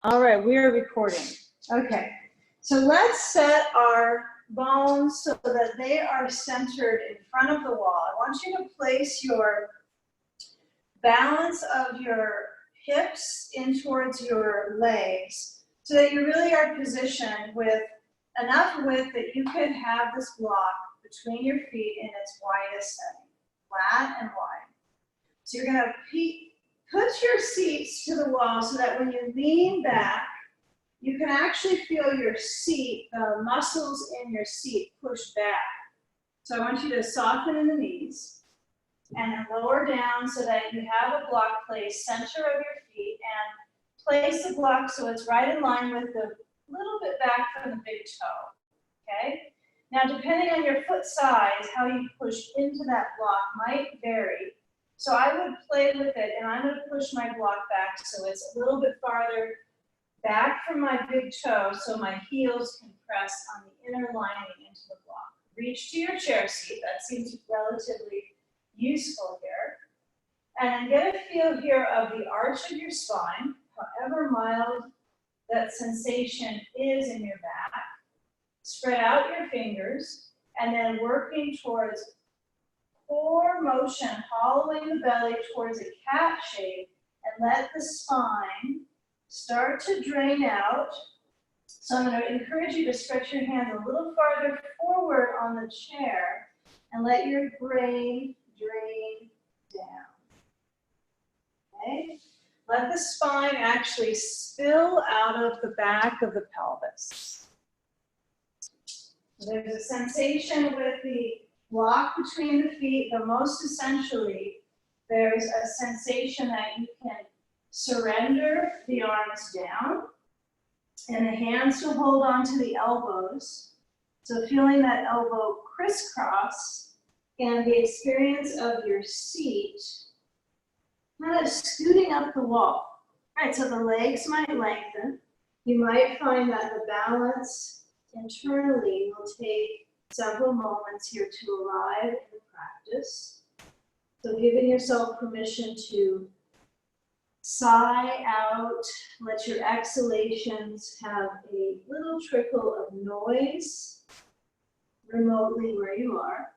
All right, we are recording. Okay, so let's set our bones so that they are centered in front of the wall. I want you to place your balance of your hips in towards your legs so that you really are positioned with enough width that you could have this block between your feet in its widest setting, flat and wide. So you're going to put your seats to the wall so that when you lean back, you can actually feel your seat, the muscles in your seat push back. So I want you to soften in the knees and then lower down so that you have a block placed center of your feet and place the block so it's right in line with the little bit back from the big toe, okay? Now depending on your foot size, how you push into that block might vary. So I would play with it, and I'm going to push my block back so it's a little bit farther back from my big toe so my heels can press on the inner lining into the block. Reach to your chair seat. That seems relatively useful here. And get a feel here of the arch of your spine, however mild that sensation is in your back. Spread out your fingers, and then working towards core motion, hollowing the belly towards a cat shape, and let the spine start to drain out. So I'm going to encourage you to stretch your hands a little farther forward on the chair and let your brain drain down. Okay? Let the spine actually spill out of the back of the pelvis. There's a sensation with the block between the feet, but most essentially, there's a sensation that you can surrender the arms down and the hands to hold on to the elbows. So feeling that elbow crisscross and the experience of your seat kind of scooting up the wall. All right, so the legs might lengthen. You might find that the balance internally will take several moments here to arrive in the practice. So giving yourself permission to sigh out, let your exhalations have a little trickle of noise remotely where you are.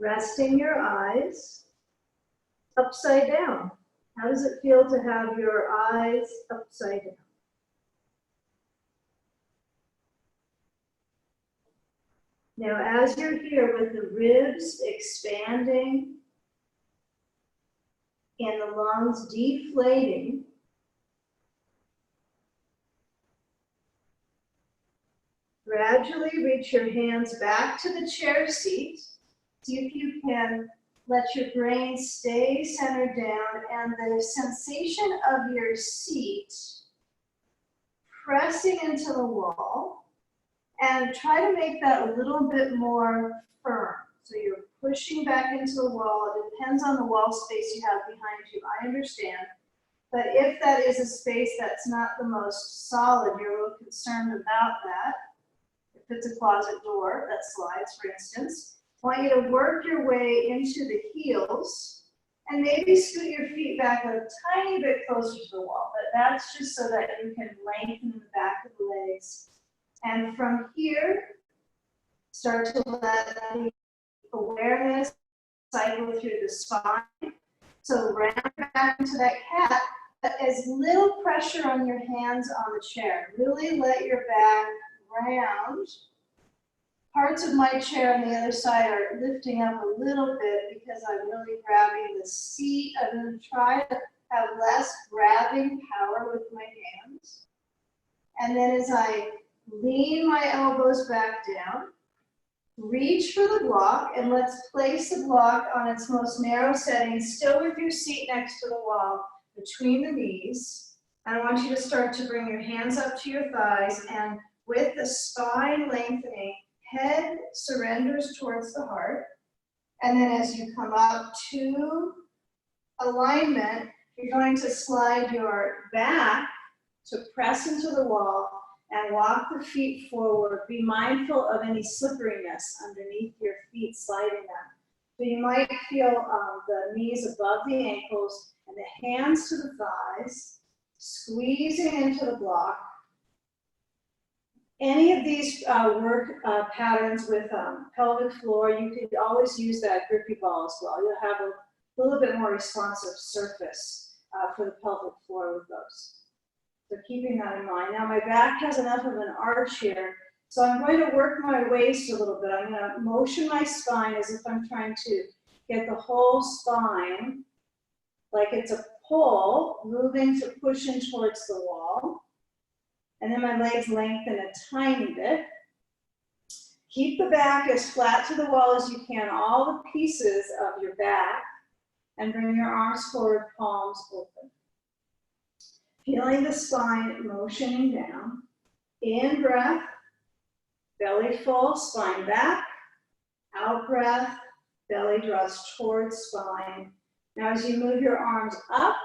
Resting your eyes upside down. How does it feel to have your eyes upside down? Now, as you're here with the ribs expanding and the lungs deflating, gradually reach your hands back to the chair seat. See if you can let your brain stay centered down and the sensation of your seat pressing into the wall. And try to make that a little bit more firm. So you're pushing back into the wall. It depends on the wall space you have behind you, I understand. But if that is a space that's not the most solid, you're a little concerned about that. If it's a closet door that slides, for instance, I want you to work your way into the heels and maybe scoot your feet back a tiny bit closer to the wall. But that's just so that you can lengthen the back of the legs. And from here, start to let the awareness cycle through the spine. So round back into that cat, but as little pressure on your hands on the chair. Really let your back round. Parts of my chair on the other side are lifting up a little bit because I'm really grabbing the seat. I'm going to try to have less grabbing power with my hands. And then as I lean my elbows back down, reach for the block, and let's place the block on its most narrow setting, still with your seat next to the wall, between the knees. I want you to start to bring your hands up to your thighs, and with the spine lengthening, head surrenders towards the heart. And then as you come up to alignment, you're going to slide your back to press into the wall and walk the feet forward. Be mindful of any slipperiness underneath your feet sliding them. So you might feel the knees above the ankles and the hands to the thighs. squeezing into the block. Any of these work patterns with pelvic floor, you could always use that grippy ball as well. You'll have a little bit more responsive surface for the pelvic floor with those. So keeping that in mind. Now my back has enough of an arch here, so I'm going to work my waist a little bit. I'm going to motion my spine as if I'm trying to get the whole spine, like it's a pole, moving to push in towards the wall. And then my legs lengthen a tiny bit. Keep the back as flat to the wall as you can, all the pieces of your back, and bring your arms forward, palms open. Feeling the spine motioning down. In breath, belly full, spine back. Out breath, belly draws towards spine. Now as you move your arms up,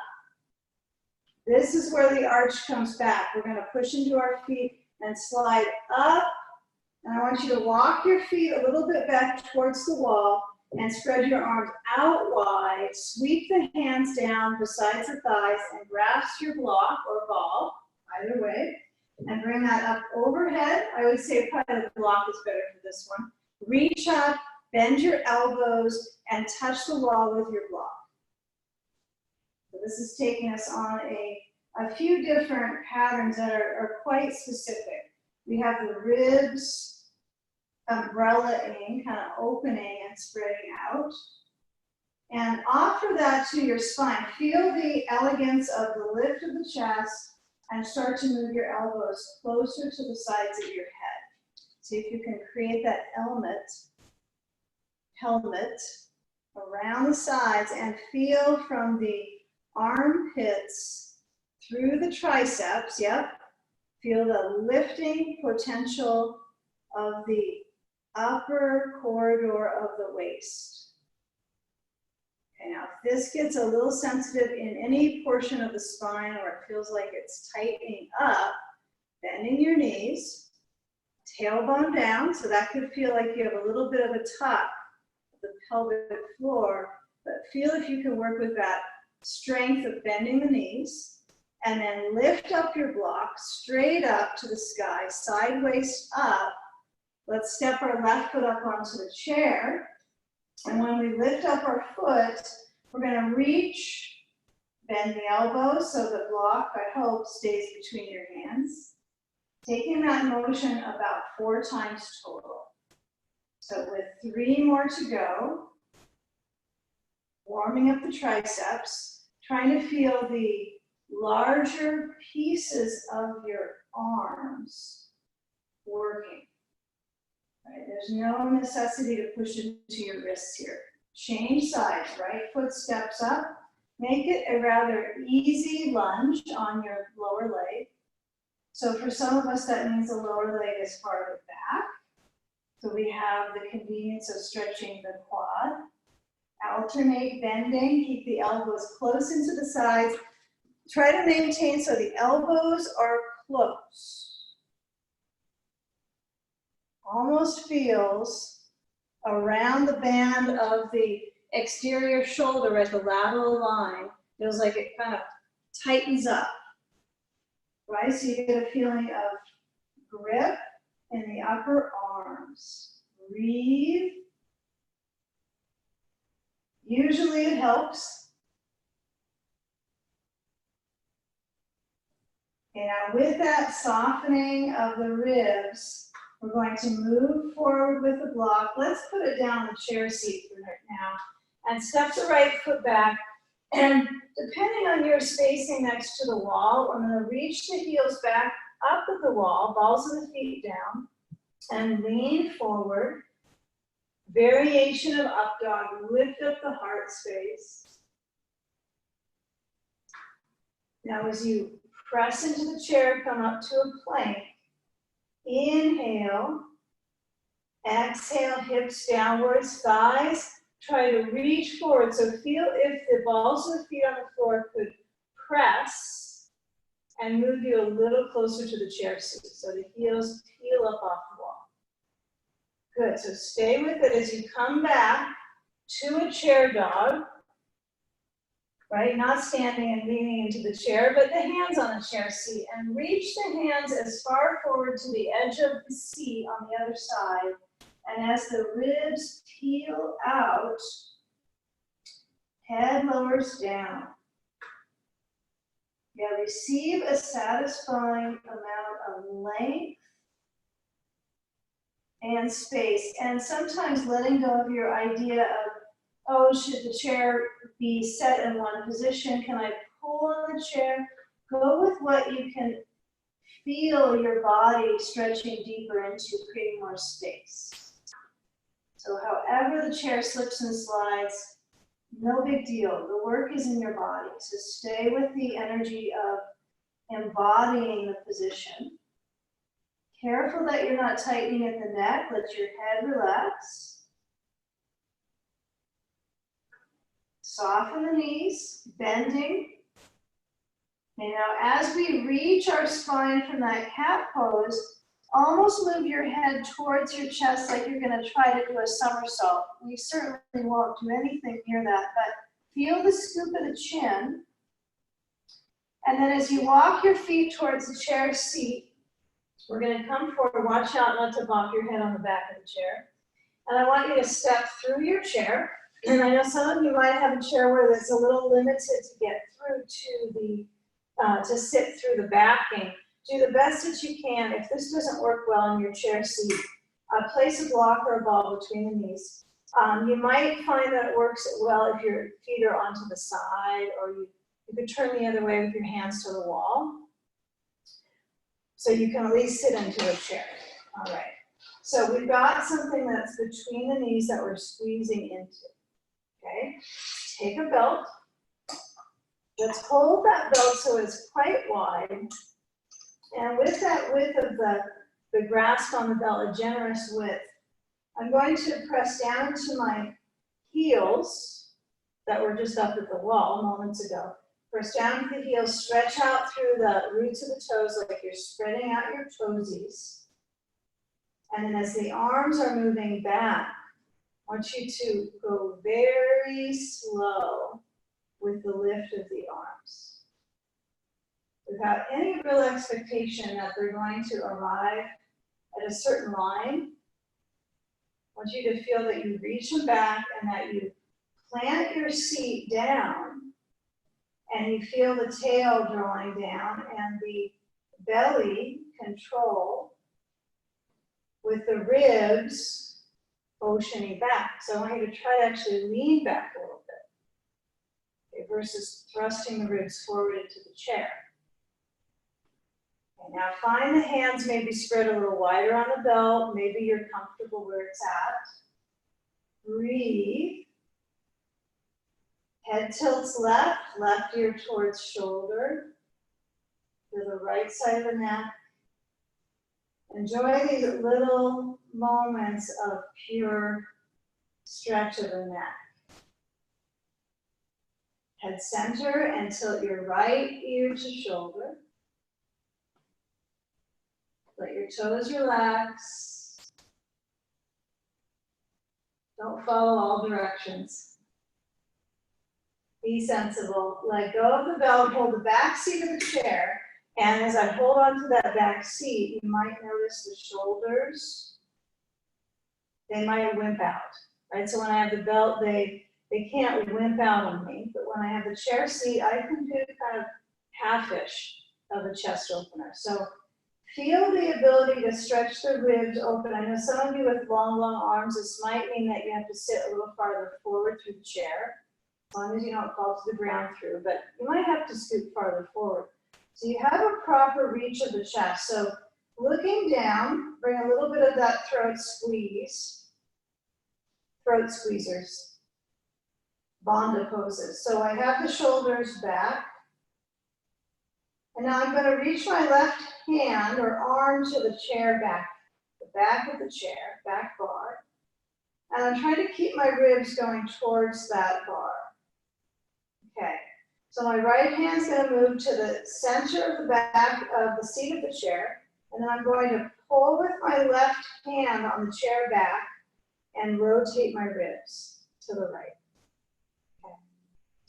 this is where the arch comes back. We're going to push into our feet and slide up. And I want you to walk your feet a little bit back towards the wall and spread your arms out wide. Sweep the hands down besides the thighs and grasp your block or ball, either way. And bring that up overhead. I would say probably the block is better for this one. Reach up, bend your elbows, and touch the wall with your block. So this is taking us on a few different patterns that are quite specific. We have the ribs umbrella-ing, kind of opening and spreading out. And offer that to your spine. Feel the elegance of the lift of the chest and start to move your elbows closer to the sides of your head. See if you can create that helmet around the sides and feel from the armpits through the triceps, yep. Feel the lifting potential of the upper corridor of the waist. Okay, now if this gets a little sensitive in any portion of the spine or it feels like it's tightening up, bending your knees, tailbone down, so that could feel like you have a little bit of a tuck of the pelvic floor, but feel if you can work with that strength of bending the knees, and then lift up your block straight up to the sky, sideways up. Let's step our left foot up onto the chair. And when we lift up our foot, we're going to reach, bend the elbows so the block, I hope, stays between your hands. Taking that motion about 4 times total. So with 3 more to go, warming up the triceps, trying to feel the larger pieces of your arms working. Right? There's no necessity to push into your wrists here. Change sides, right foot steps up. Make it a rather easy lunge on your lower leg. So for some of us, that means the lower leg is farther back. So we have the convenience of stretching the quad. Alternate bending, keep the elbows close into the sides. Try to maintain so the elbows are close. Almost feels around the band of the exterior shoulder at the lateral line. Feels like it kind of tightens up, right? So you get a feeling of grip in the upper arms. Breathe. Usually it helps. Okay, now with that softening of the ribs, we're going to move forward with the block. Let's put it down in the chair seat for right now and step the right foot back. And depending on your spacing next to the wall, I'm going to reach the heels back up at the wall, balls of the feet down, and lean forward. Variation of up dog, lift up the heart space. Now as you press into the chair, come up to a plank. Inhale. Exhale, hips downwards, thighs. Try to reach forward. So feel if the balls of the feet on the floor could press and move you a little closer to the chair seat. So the heels peel up off the wall. Good, so stay with it as you come back to a chair dog. right? Not standing and leaning into the chair, but the hands on the chair seat. And reach the hands as far forward to the edge of the seat on the other side. And as the ribs peel out, head lowers down. Yeah, receive a satisfying amount of length and space. And sometimes letting go of your idea of, oh, should the chair be set in one position? Can I pull on the chair? Go with what you can feel your body stretching deeper into, creating more space. So however the chair slips and slides, no big deal. The work is in your body. So stay with the energy of embodying the position. Careful that you're not tightening at the neck. Let your head relax. Soften the knees, bending. And now as we reach our spine from that cat pose, almost move your head towards your chest like you're going to try to do a somersault. We certainly won't do anything near that, but feel the scoop of the chin. And then as you walk your feet towards the chair seat, we're going to come forward. Watch out not to bop your head on the back of the chair. And I want you to step through your chair. And I know some of you might have a chair where it's a little limited to get through to the, to sit through the backing. Do the best that you can. If this doesn't work well in your chair seat, place a block or a ball between the knees. You might find that it works well if your feet are onto the side, or you could turn the other way with your hands to the wall. So you can at least sit into a chair. All right. So we've got something that's between the knees that we're squeezing into. Okay. Take a belt. Let's hold that belt so it's quite wide. And with that width of the grasp on the belt, a generous width, I'm going to press down to my heels that were just up at the wall moments ago. Press down to the heels, stretch out through the roots of the toes like you're spreading out your toesies. And then as the arms are moving back, I want you to go very slow with the lift of the arms, without any real expectation that they're going to arrive at a certain line. I want you to feel that you reach them back and that you plant your seat down, and you feel the tail drawing down and the belly control with the ribs oceaning back. So I want you to try to actually lean back a little bit, okay, versus thrusting the ribs forward into the chair. Okay, now find the hands maybe spread a little wider on the belt. Maybe you're comfortable where it's at. Breathe. Head tilts left, left ear towards shoulder. To the right side of the neck. Enjoy these little moments of pure stretch of the neck. Head center and tilt your right ear to shoulder. Let your toes relax. Don't follow all directions. Be sensible. Let go of the belt. Hold the back seat of the chair. And as I hold on to that back seat, you might notice the shoulders. They might wimp out, right? So when I have the belt, they can't wimp out on me. But when I have the chair seat, I can do kind of half-ish of a chest opener. So feel the ability to stretch the ribs open. I know some of you with long arms, this might mean that you have to sit a little farther forward through the chair, as long as you don't fall to the ground through, but you might have to scoot farther forward. So you have a proper reach of the chest. So looking down, bring a little bit of that throat squeeze, throat squeezers, Bandha poses. So I have the shoulders back. And now I'm going to reach my left hand or arm to the chair back, the back of the chair, back bar. And I'm trying to keep my ribs going towards that bar. Okay, so my right hand's going to move to the center of the back of the seat of the chair. And then I'm going to pull with my left hand on the chair back and rotate my ribs to the right. Okay.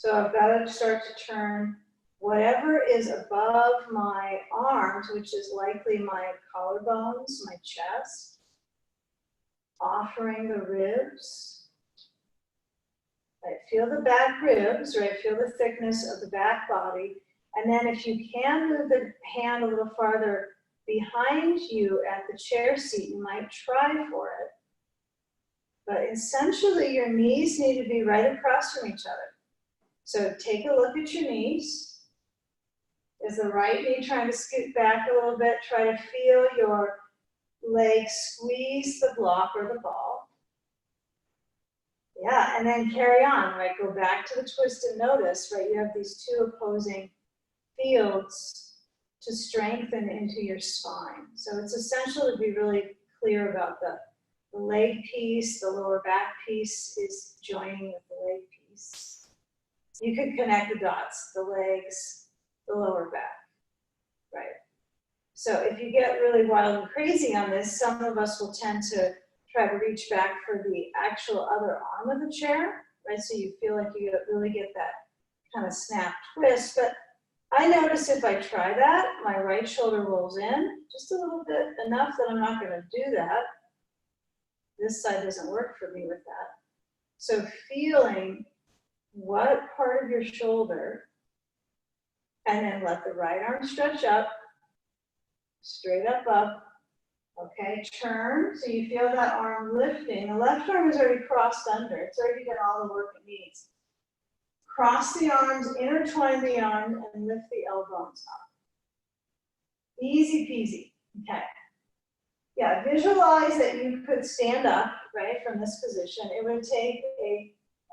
So I've got to start to turn whatever is above my arms, which is likely my collarbones, my chest, offering the ribs. Right, feel the back ribs, right? Feel the thickness of the back body. And then if you can move the hand a little farther behind you at the chair seat, you might try for it. But essentially, your knees need to be right across from each other. So take a look at your knees. Is the right knee trying to scoot back a little bit? Try to feel your leg squeeze the block or the ball. Yeah, and then carry on, right? Go back to the twist and notice, right? You have these two opposing fields to strengthen into your spine. So it's essential to be really clear about the leg piece, the lower back piece is joining with the leg piece. You could connect the dots, the legs, the lower back, right? So if you get really wild and crazy on this, some of us will tend to try to reach back for the actual other arm of the chair, right? So you feel like you really get that kind of snap twist. But I notice if I try that, my right shoulder rolls in just a little bit, enough that I'm not going to do that. This side doesn't work for me with that. So feeling what part of your shoulder, and then let the right arm stretch up, straight up. Okay, turn, so you feel that arm lifting. The left arm is already crossed under. It's already done all the work it needs. Cross the arms, intertwine the arms, and lift the elbows up. Easy peasy, okay. Yeah, visualize that you could stand up, right, from this position. It would take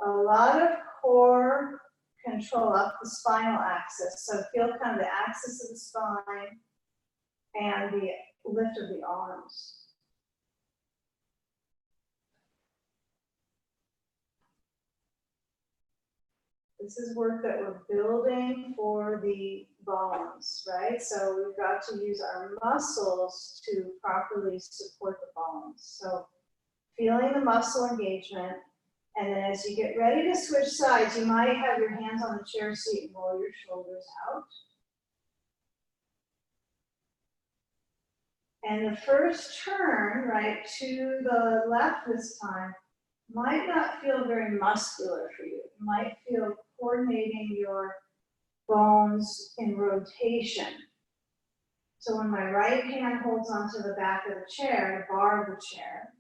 a lot of core control up the spinal axis. So feel kind of the axis of the spine and the lift of the arms. This is work that we're building for the bones, right? So we've got to use our muscles to properly support the bones. So feeling the muscle engagement, and then as you get ready to switch sides, you might have your hands on the chair seat and roll your shoulders out. And the first turn, right, to the left this time, might not feel very muscular for you. It might feel coordinating your bones in rotation. So when my right hand holds onto the back of the chair, the bar of the chair,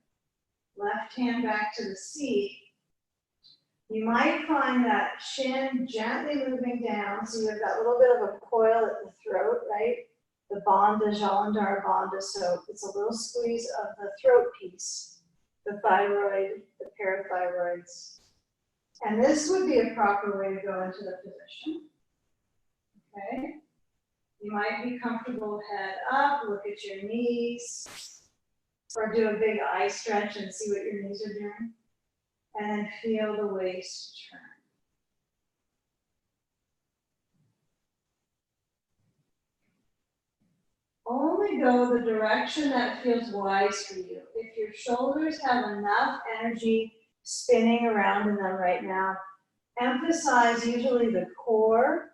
left hand back to the seat, you might find that shin gently moving down, so you have that little bit of a coil at the throat, right? The bandha, jalandhara bandha, so it's a little squeeze of the throat piece, the thyroid, the parathyroids. And this would be a proper way to go into the position, okay? You might be comfortable head up, look at your knees, or do a big eye stretch and see what your knees are doing. And then feel the waist turn. Only go the direction that feels wise for you. If your shoulders have enough energy spinning around in them right now, emphasize usually the core,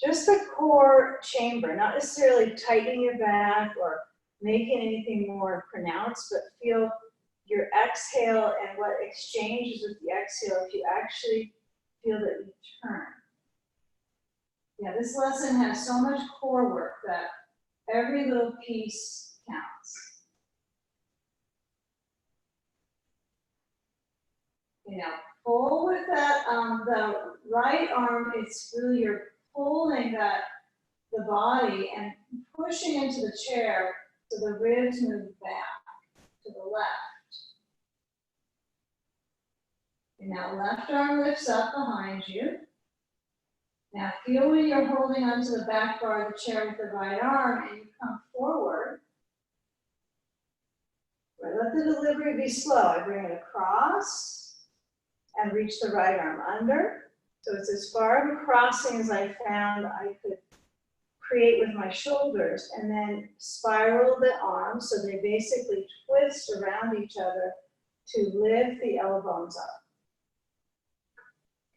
just the core chamber, not necessarily tightening your back or making anything more pronounced, but feel your exhale and what exchanges with the exhale if you actually feel that you turn. Yeah, this lesson has so much core work that every little piece counts. You know, pull with that, the right arm, it's really you're pulling the body and pushing into the chair so the ribs move back to the left. And now left arm lifts up behind you. Now feel when you're holding onto the back bar of the chair with the right arm and you come forward. Right, let the delivery be slow. I bring it across and reach the right arm under. So it's as far of a crossing as I found I could create with my shoulders, and then spiral the arms so they basically twist around each other to lift the elbows up.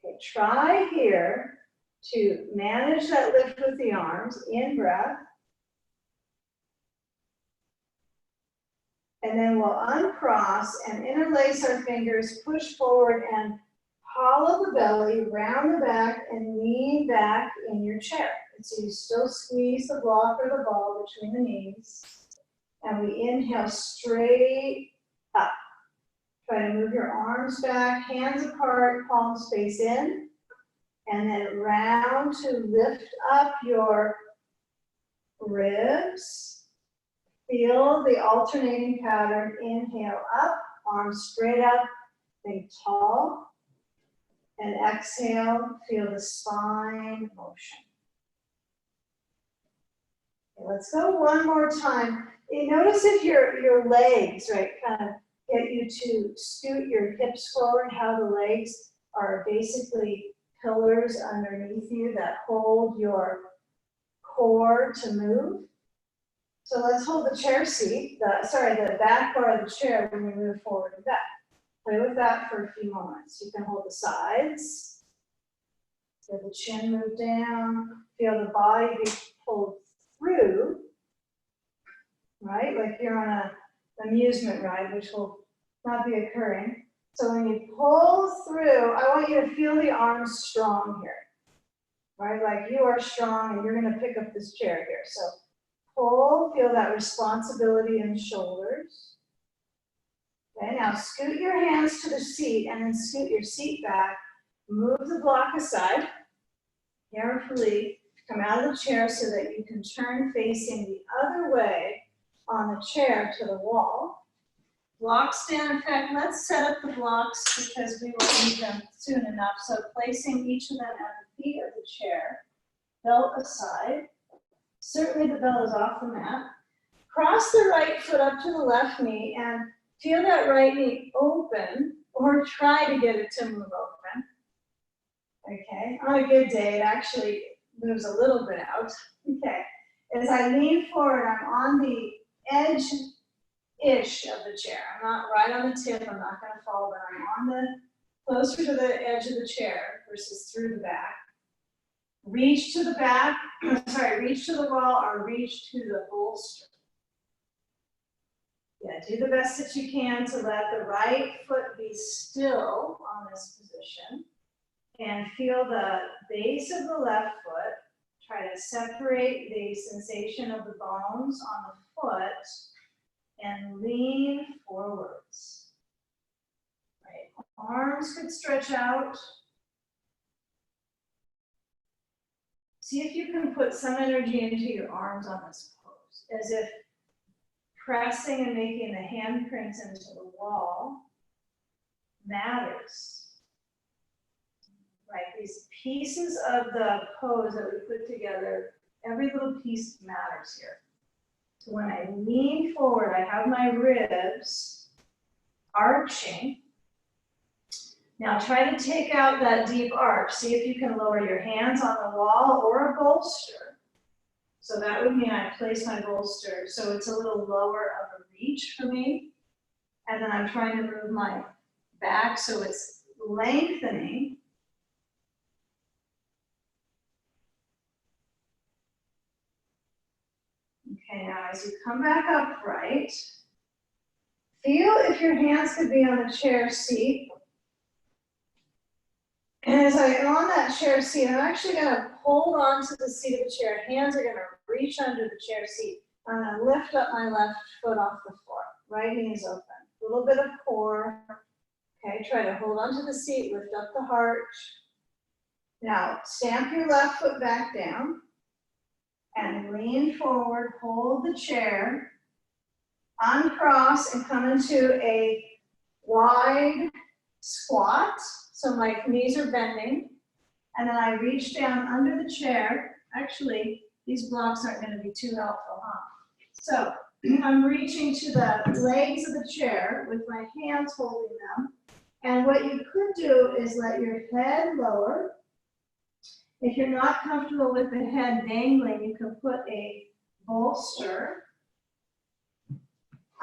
Okay, try here to manage that lift with the arms, in breath. And then we'll uncross and interlace our fingers, push forward and hollow the belly, round the back, and lean back in your chair. And so you still squeeze the block or the ball between the knees. And we inhale straight up. Try to move your arms back, hands apart, palms face in. And then round to lift up your ribs. Feel the alternating pattern. Inhale up, arms straight up, think tall. And exhale, feel the spine motion. Okay, let's go one more time. Notice if your legs, right, kind of get you to scoot your hips forward, how the legs are basically pillars underneath you that hold your core to move. So let's hold the chair seat, the back bar of the chair when we move forward and back. Play with that for a few moments. You can hold the sides, feel the chin move down, feel the body be pulled through, right? Like you're on an amusement ride, which will not be occurring. So when you pull through, I want you to feel the arms strong here, right? Like you are strong and you're gonna pick up this chair here. So pull, feel that responsibility in the shoulders. Okay, now scoot your hands to the seat and then scoot your seat back. Move the block aside. Carefully come out of the chair so that you can turn facing the other way on the chair to the wall. Blocks down. In fact, let's set up the blocks because we will need them soon enough. So placing each of them at the feet of the chair. Belt aside. Certainly the belt is off the mat. Cross the right foot up to the left knee and feel that right knee open, or try to get it to move open. Okay, on a good day, it actually moves a little bit out. Okay, as I lean forward, I'm on the edge-ish of the chair. I'm not right on the tip, I'm not gonna fall, but I'm on the, closer to the edge of the chair versus through the back. Reach to the back, reach to the wall or reach to the bolster. Yeah, do the best that you can to let the right foot be still on this position and feel the base of the left foot. Try to separate the sensation of the bones on the foot and lean forwards. Right, arms could stretch out. See if you can put some energy into your arms on this pose, as if pressing and making the handprints into the wall matters. Right, these pieces of the pose that we put together, every little piece matters here. So when I lean forward, I have my ribs arching. Now try to take out that deep arch. See if you can lower your hands on the wall or a bolster. So that would mean I place my bolster so it's a little lower of a reach for me. And then I'm trying to move my back so it's lengthening. Okay, now as you come back upright, feel if your hands could be on the chair seat. And as I am on that chair seat, I'm actually going to hold on to the seat of the chair. Hands are going to reach under the chair seat. I'm going to lift up my left foot off the floor. Right knee is open. A little bit of core. Okay, try to hold onto the seat, lift up the heart. Now, stamp your left foot back down and lean forward, hold the chair, uncross and come into a wide squat. So my knees are bending, and then I reach down under the chair. Actually, these blocks aren't going to be too helpful, huh? So I'm reaching to the legs of the chair with my hands holding them. And what you could do is let your head lower. If you're not comfortable with the head dangling, you can put a bolster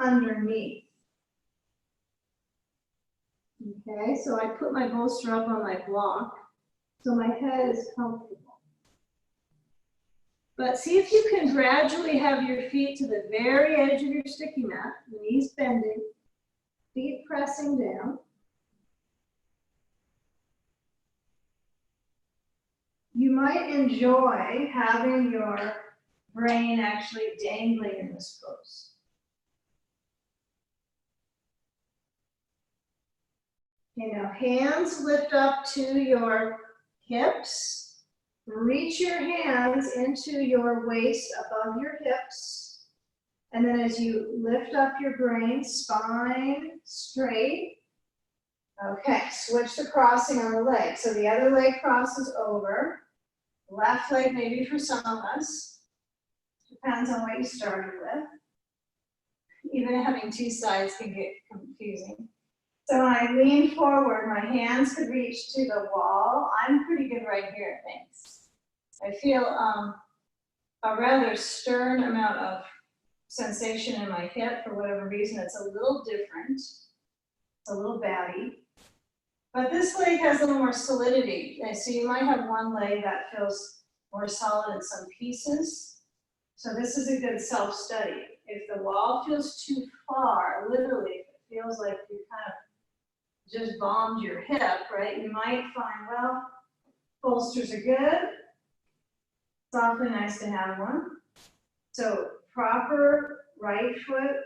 underneath. Okay, so I put my bolster up on my block. so my head is comfortable. But see if you can gradually have your feet to the very edge of your sticky mat, knees bending, feet pressing down. You might enjoy having your brain actually dangling in this pose. Okay, now hands lift up to your hips. Reach your hands into your waist above your hips. And then as you lift up your brain, spine straight. Okay, switch to crossing on the leg. So the other leg crosses over. Left leg maybe for some of us. Depends on what you started with. Even having two sides can get confusing. So when I lean forward, my hands could reach to the wall. I'm pretty good right here, thanks. I feel a rather stern amount of sensation in my hip for whatever reason. It's a little different. It's a little batty. But this leg has a little more solidity. So you might have one leg that feels more solid in some pieces. So this is a good self-study. If the wall feels too far, literally, if it feels like you kind of just bombed your hip, right? You might find, well, bolsters are good. It's awfully nice to have one. So proper right foot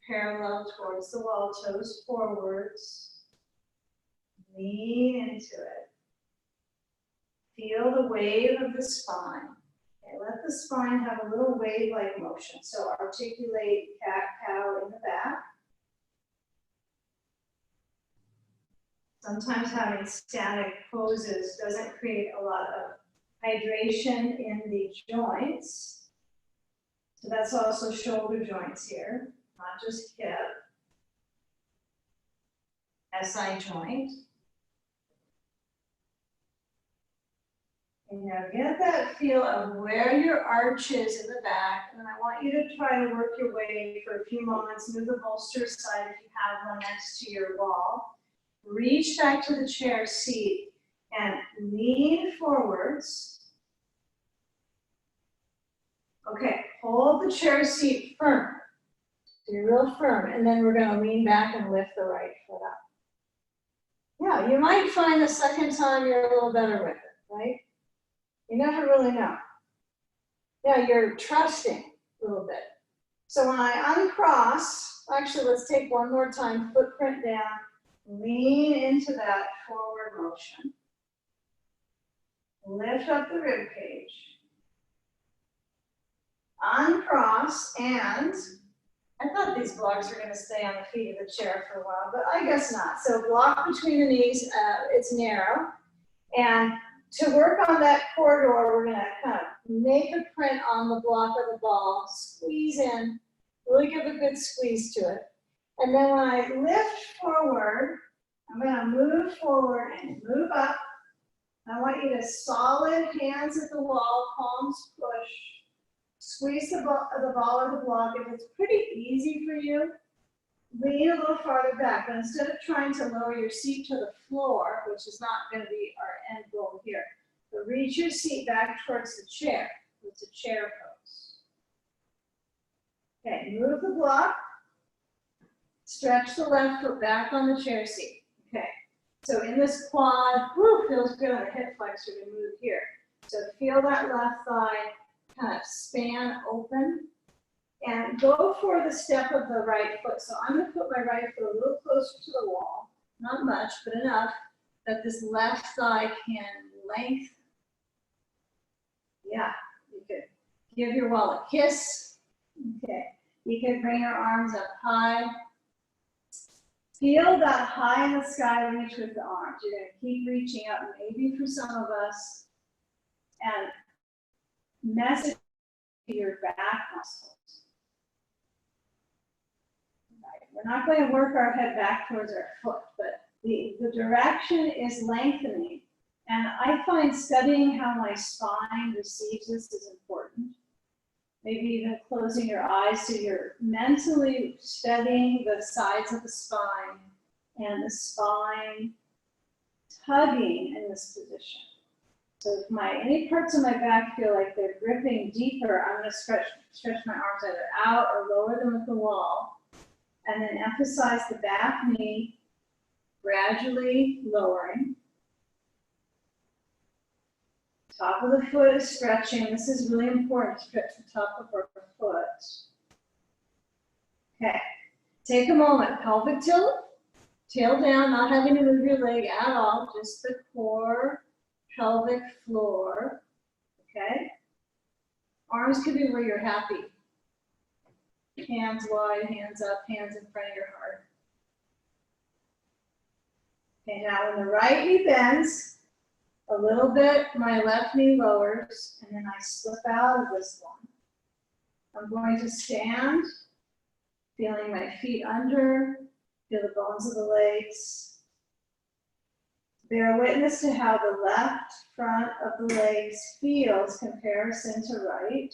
parallel towards the wall, toes forwards. Lean into it. Feel the wave of the spine. Okay, let the spine have a little wave-like motion. So articulate cat-cow in the back. Sometimes having static poses doesn't create a lot of hydration in the joints. So that's also shoulder joints here, not just hip. SI joint. And now get that feel of where your arch is in the back, and I want you to try to work your way for a few moments. Move the bolster aside if you have one next to your wall. Reach back to the chair seat and lean forwards. Okay, hold the chair seat firm. You're real firm, and then we're going to lean back and lift the right foot up. Yeah, you might find the second time you're a little better with it, right? You never really know. Yeah, you're trusting a little bit. So when I uncross, actually let's take one more time, footprint down, lean into that forward motion. Lift up the rib cage. Uncross, and I thought these blocks were going to stay on the feet of the chair for a while, but I guess not. So block between the knees, it's narrow. And to work on that corridor, we're going to kind of make a print on the block of the ball, squeeze in, really give a good squeeze to it. And then when I lift forward, I'm going to move forward and move up. I want you to solid hands at the wall, palms push. Squeeze the ball or the block. If it's pretty easy for you, lean a little farther back. But instead of trying to lower your seat to the floor, which is not going to be our end goal here, but reach your seat back towards the chair. It's a chair pose. Okay, move the block. Stretch the left foot back on the chair seat. Okay, so in this quad, whoo, feels good on the hip flexor to move here. So feel that left thigh kind of span open, and go for the step of the right foot. So I'm going to put my right foot a little closer to the wall, not much, but enough that this left thigh can lengthen. Yeah, you could give your wall a kiss. Okay, you could bring your arms up high. Feel that high in the sky reach with the arms. You're going to keep reaching up, maybe for some of us, and message to your back muscles. Right. We're not going to work our head back towards our foot, but the direction is lengthening. And I find studying how my spine receives this is important. Maybe even closing your eyes so you're mentally studying the sides of the spine and the spine tugging in this position. So if any parts of my back feel like they're gripping deeper, I'm going to stretch my arms either out or lower them at the wall. And then emphasize the back knee, gradually lowering. Top of the foot is stretching. This is really important, stretch the top of our foot. Okay, take a moment, pelvic tilt, tail down, not having to move your leg at all, just the core, pelvic floor, okay? Arms could be where you're happy. Hands wide, hands up, hands in front of your heart. Okay, now when the right knee bends, a little bit, my left knee lowers, and then I slip out of this one. I'm going to stand, feeling my feet under, feel the bones of the legs. Bear witness to how the left front of the legs feels comparison to right.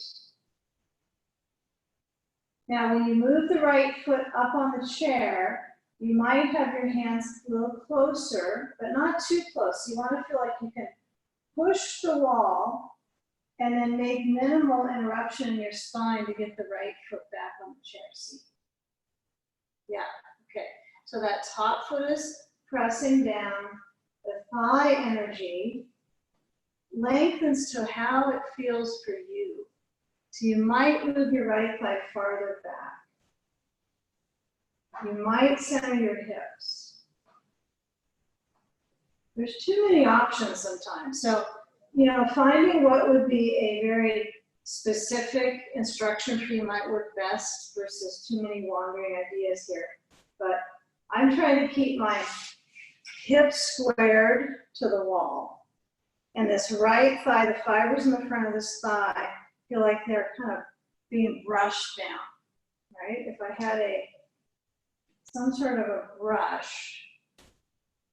Now, when you move the right foot up on the chair, you might have your hands a little closer, but not too close. You want to feel like you can push the wall and then make minimal interruption in your spine to get the right foot back on the chair seat. Yeah, okay. So that top foot is pressing down. The thigh energy lengthens to how it feels for you. So you might move your right thigh farther back. You might center your hips. There's too many options sometimes. So, you know, finding what would be a very specific instruction for you might work best versus too many wandering ideas here. But I'm trying to keep my hips squared to the wall. And this right thigh, the fibers in the front of this thigh, feel like they're kind of being brushed down, right? If I had some sort of a brush,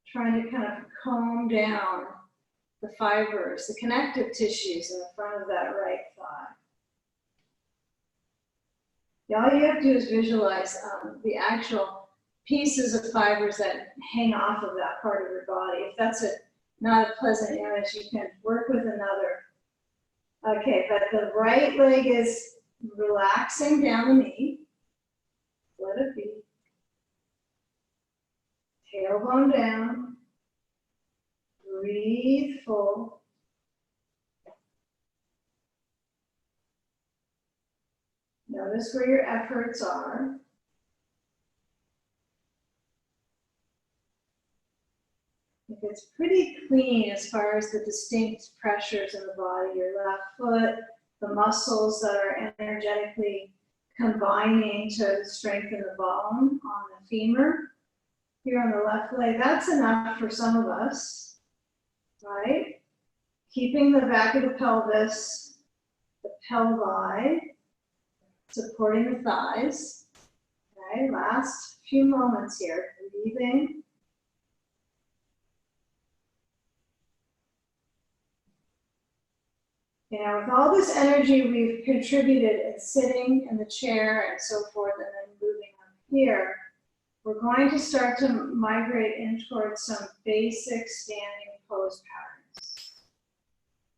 trying to kind of comb down the fibers, the connective tissues in the front of that right thigh. All you have to do is visualize the actual pieces of fibers that hang off of that part of your body. If that's not a pleasant image, you can work with another. Okay, but the right leg is relaxing down the knee. Let it be. Tailbone down. Breathe full. Notice where your efforts are. If it's pretty clean as far as the distinct pressures in the body, your left foot, the muscles that are energetically combining to strengthen the bone on the femur, here on the left leg, that's enough for some of us, right? Keeping the back of the pelvis, the pelvi, supporting the thighs. Okay, last few moments here, breathing. Now, with all this energy we've contributed in sitting in the chair and so forth, and then moving up here, we're going to start to migrate in towards some basic standing pose patterns.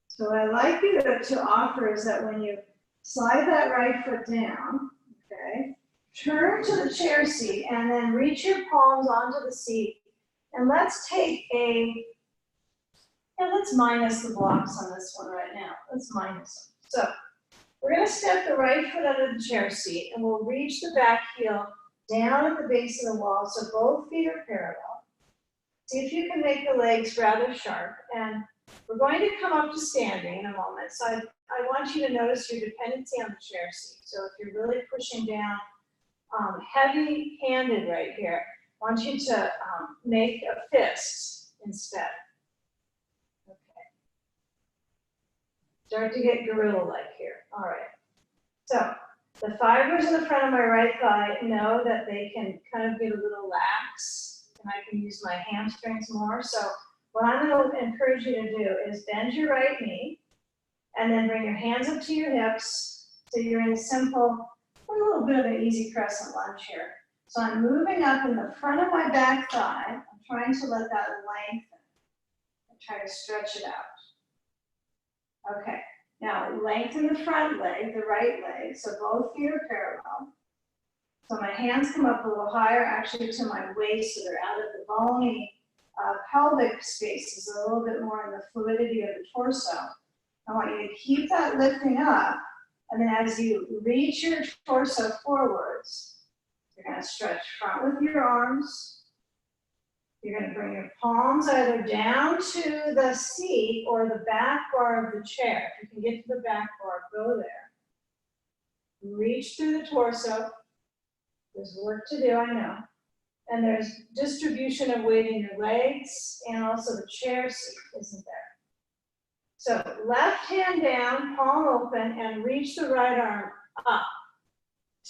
So what I'd like you to offer is that when you slide that right foot down, okay, turn to the chair seat and then reach your palms onto the seat. And let's take let's minus the blocks on this one right now. Let's minus them. So we're going to step the right foot under the chair seat and we'll reach the back heel down at the base of the wall so both feet are parallel. See if you can make the legs rather sharp. And we're going to come up to standing in a moment. So I want you to notice your dependency on the chair seat. So if you're really pushing down heavy-handed right here, I want you to make a fist instead. Start to get gorilla-like here. All right. So the fibers in the front of my right thigh know that they can kind of get a little lax, and I can use my hamstrings more. So what I'm going to encourage you to do is bend your right knee, and then bring your hands up to your hips. So you're in a little bit of an easy crescent lunge here. So I'm moving up in the front of my back thigh. I'm trying to let that lengthen and try to stretch it out. Okay, now lengthen the front leg, the right leg, so both feet are parallel. So my hands come up a little higher, actually to my waist, so they're out of the bony pelvic spaces, a little bit more in the fluidity of the torso. I want you to keep that lifting up, and then as you reach your torso forwards, you're going to stretch front with your arms. You're going to bring your palms either down to the seat or the back bar of the chair. If you can get to the back bar, go there. Reach through the torso. There's work to do, I know. And there's distribution of weight in your legs, and also the chair seat isn't there. So left hand down, palm open, and reach the right arm up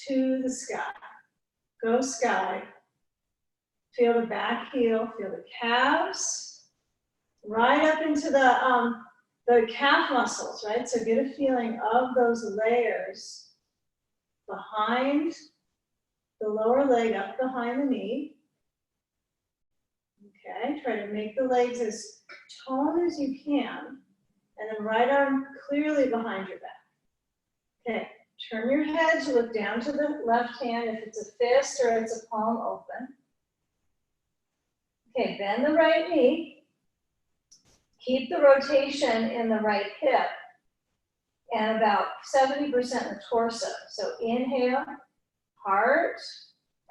to the sky. Go sky. Feel the back heel, feel the calves, right up into the calf muscles, right? So get a feeling of those layers behind the lower leg, up behind the knee. Okay, try to make the legs as tall as you can. And then right arm clearly behind your back. Okay, turn your head to look down to the left hand if it's a fist or it's a palm open. Okay, bend the right knee. Keep the rotation in the right hip and about 70% the torso. So inhale, heart.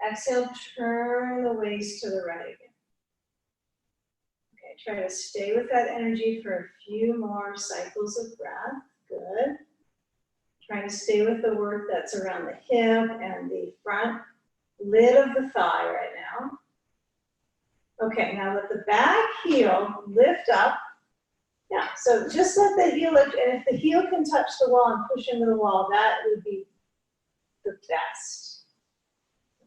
Exhale, turn the waist to the right again. Okay, try to stay with that energy for a few more cycles of breath. Good. Trying to stay with the work that's around the hip and the front lid of the thigh right now. Okay, now let the back heel lift up. Yeah, so just let the heel lift, and if the heel can touch the wall and push into the wall, that would be the best.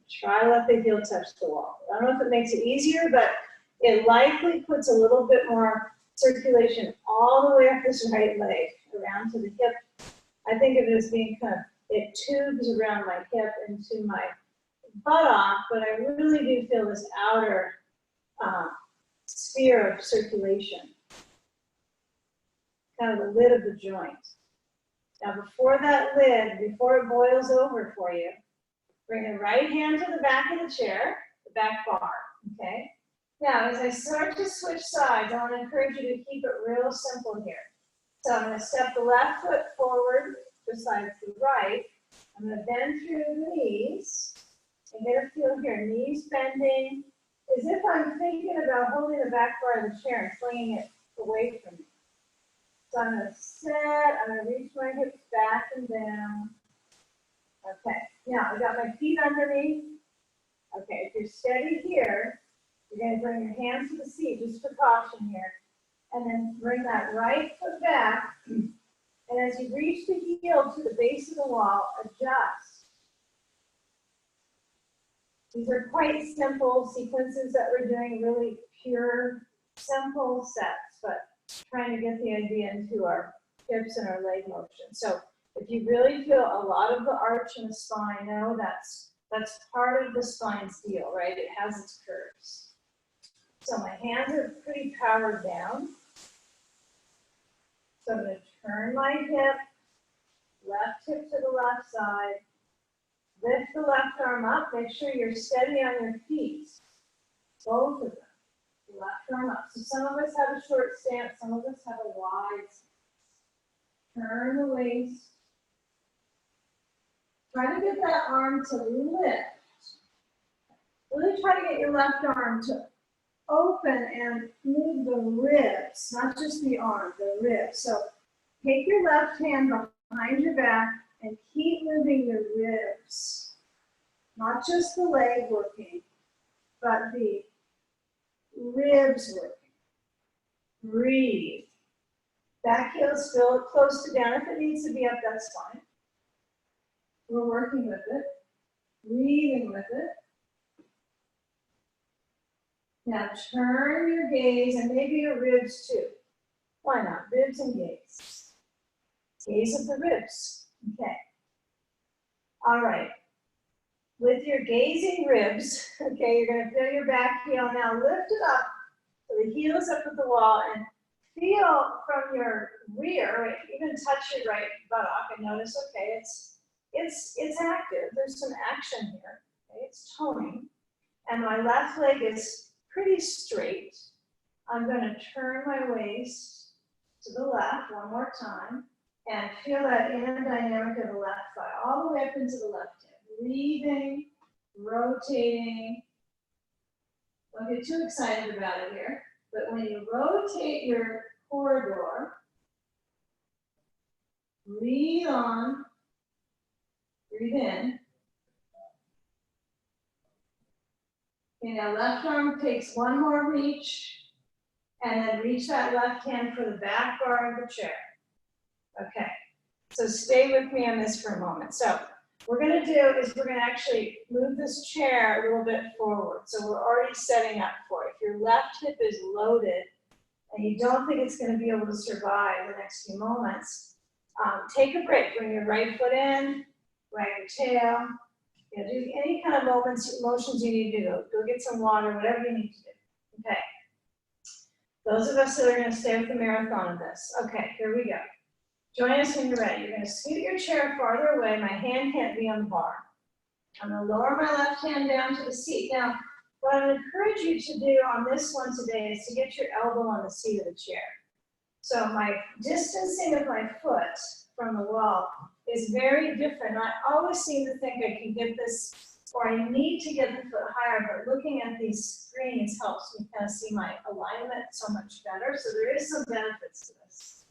Try to let the heel touch the wall. I don't know if it makes it easier, but it likely puts a little bit more circulation all the way up this right leg, around to the hip. I think of it as being kind of, it tubes around my hip into my buttock, but I really do feel this outer sphere of circulation, kind of the lid of the joint. Now before that lid, before it boils over for you, bring the right hand to the back of the chair, the back bar, okay? Now, as I start to switch sides, I want to encourage you to keep it real simple here. So I'm going to step the left foot forward besides the right. I'm going to bend through the knees and get a feel here. Knees bending, as if I'm thinking about holding the back bar of the chair and flinging it away from me. So I'm going to set, I'm going to reach my hips back and down. Okay, now I got my feet underneath. Okay, if you're steady here, you're going to bring your hands to the seat, just for caution here. And then bring that right foot back. And as you reach the heel to the base of the wall, adjust. These are quite simple sequences that we're doing, really pure, simple sets, but trying to get the idea into our hips and our leg motion. So if you really feel a lot of the arch in the spine, know that's part of the spine's deal, right? It has its curves. So my hands are pretty powered down. So I'm going to turn my hip, left hip to the left side, lift the left arm up, make sure you're steady on your feet, both of them, left arm up. So some of us have a short stance, some of us have a wide stance. Turn the waist. Try to get that arm to lift. Really try to get your left arm to open and move the ribs, not just the arm, the ribs. So take your left hand behind your back and keep moving your ribs. Not just the leg working, but the ribs working. Breathe. Back heel still close to down. If it needs to be up, that's fine. We're working with it, breathing with it. Now turn your gaze and maybe your ribs too. Why not? Ribs and gaze. Gaze of the ribs. Okay. All right. With your gazing ribs, okay, you're going to feel your back heel. Now lift it up so the heel is up at the wall and feel from your rear, right, even touch your right buttock and notice, okay, it's active. There's some action here. Okay? It's toning. And my left leg is pretty straight. I'm going to turn my waist to the left one more time and feel that inner dynamic of the left thigh all the way up into the left hip. Breathing, rotating. Don't get too excited about it here, but when you rotate your corridor, breathe on, breathe in. Okay, now left arm takes one more reach, and then reach that left hand for the back bar of the chair. Okay, so stay with me on this for a moment. So what we're gonna do is we're gonna actually move this chair a little bit forward. So we're already setting up for it. If your left hip is loaded and you don't think it's gonna be able to survive the next few moments, take a break. Bring your right foot in, wag your tail. You know, do any kind of motions you need to do. Go get some water, whatever you need to do. Okay. Those of us that are going to stay with the marathon of this. Okay, here we go. Join us when you're ready. You're going to scoot your chair farther away. My hand can't be on the bar. I'm going to lower my left hand down to the seat. Now, what I would encourage you to do on this one today is to get your elbow on the seat of the chair. So my distancing of my foot from the wall is very different. I always seem to think I can get this, or I need to get the foot higher, but looking at these screens helps me kind of see my alignment so much better. So there is some benefits to this.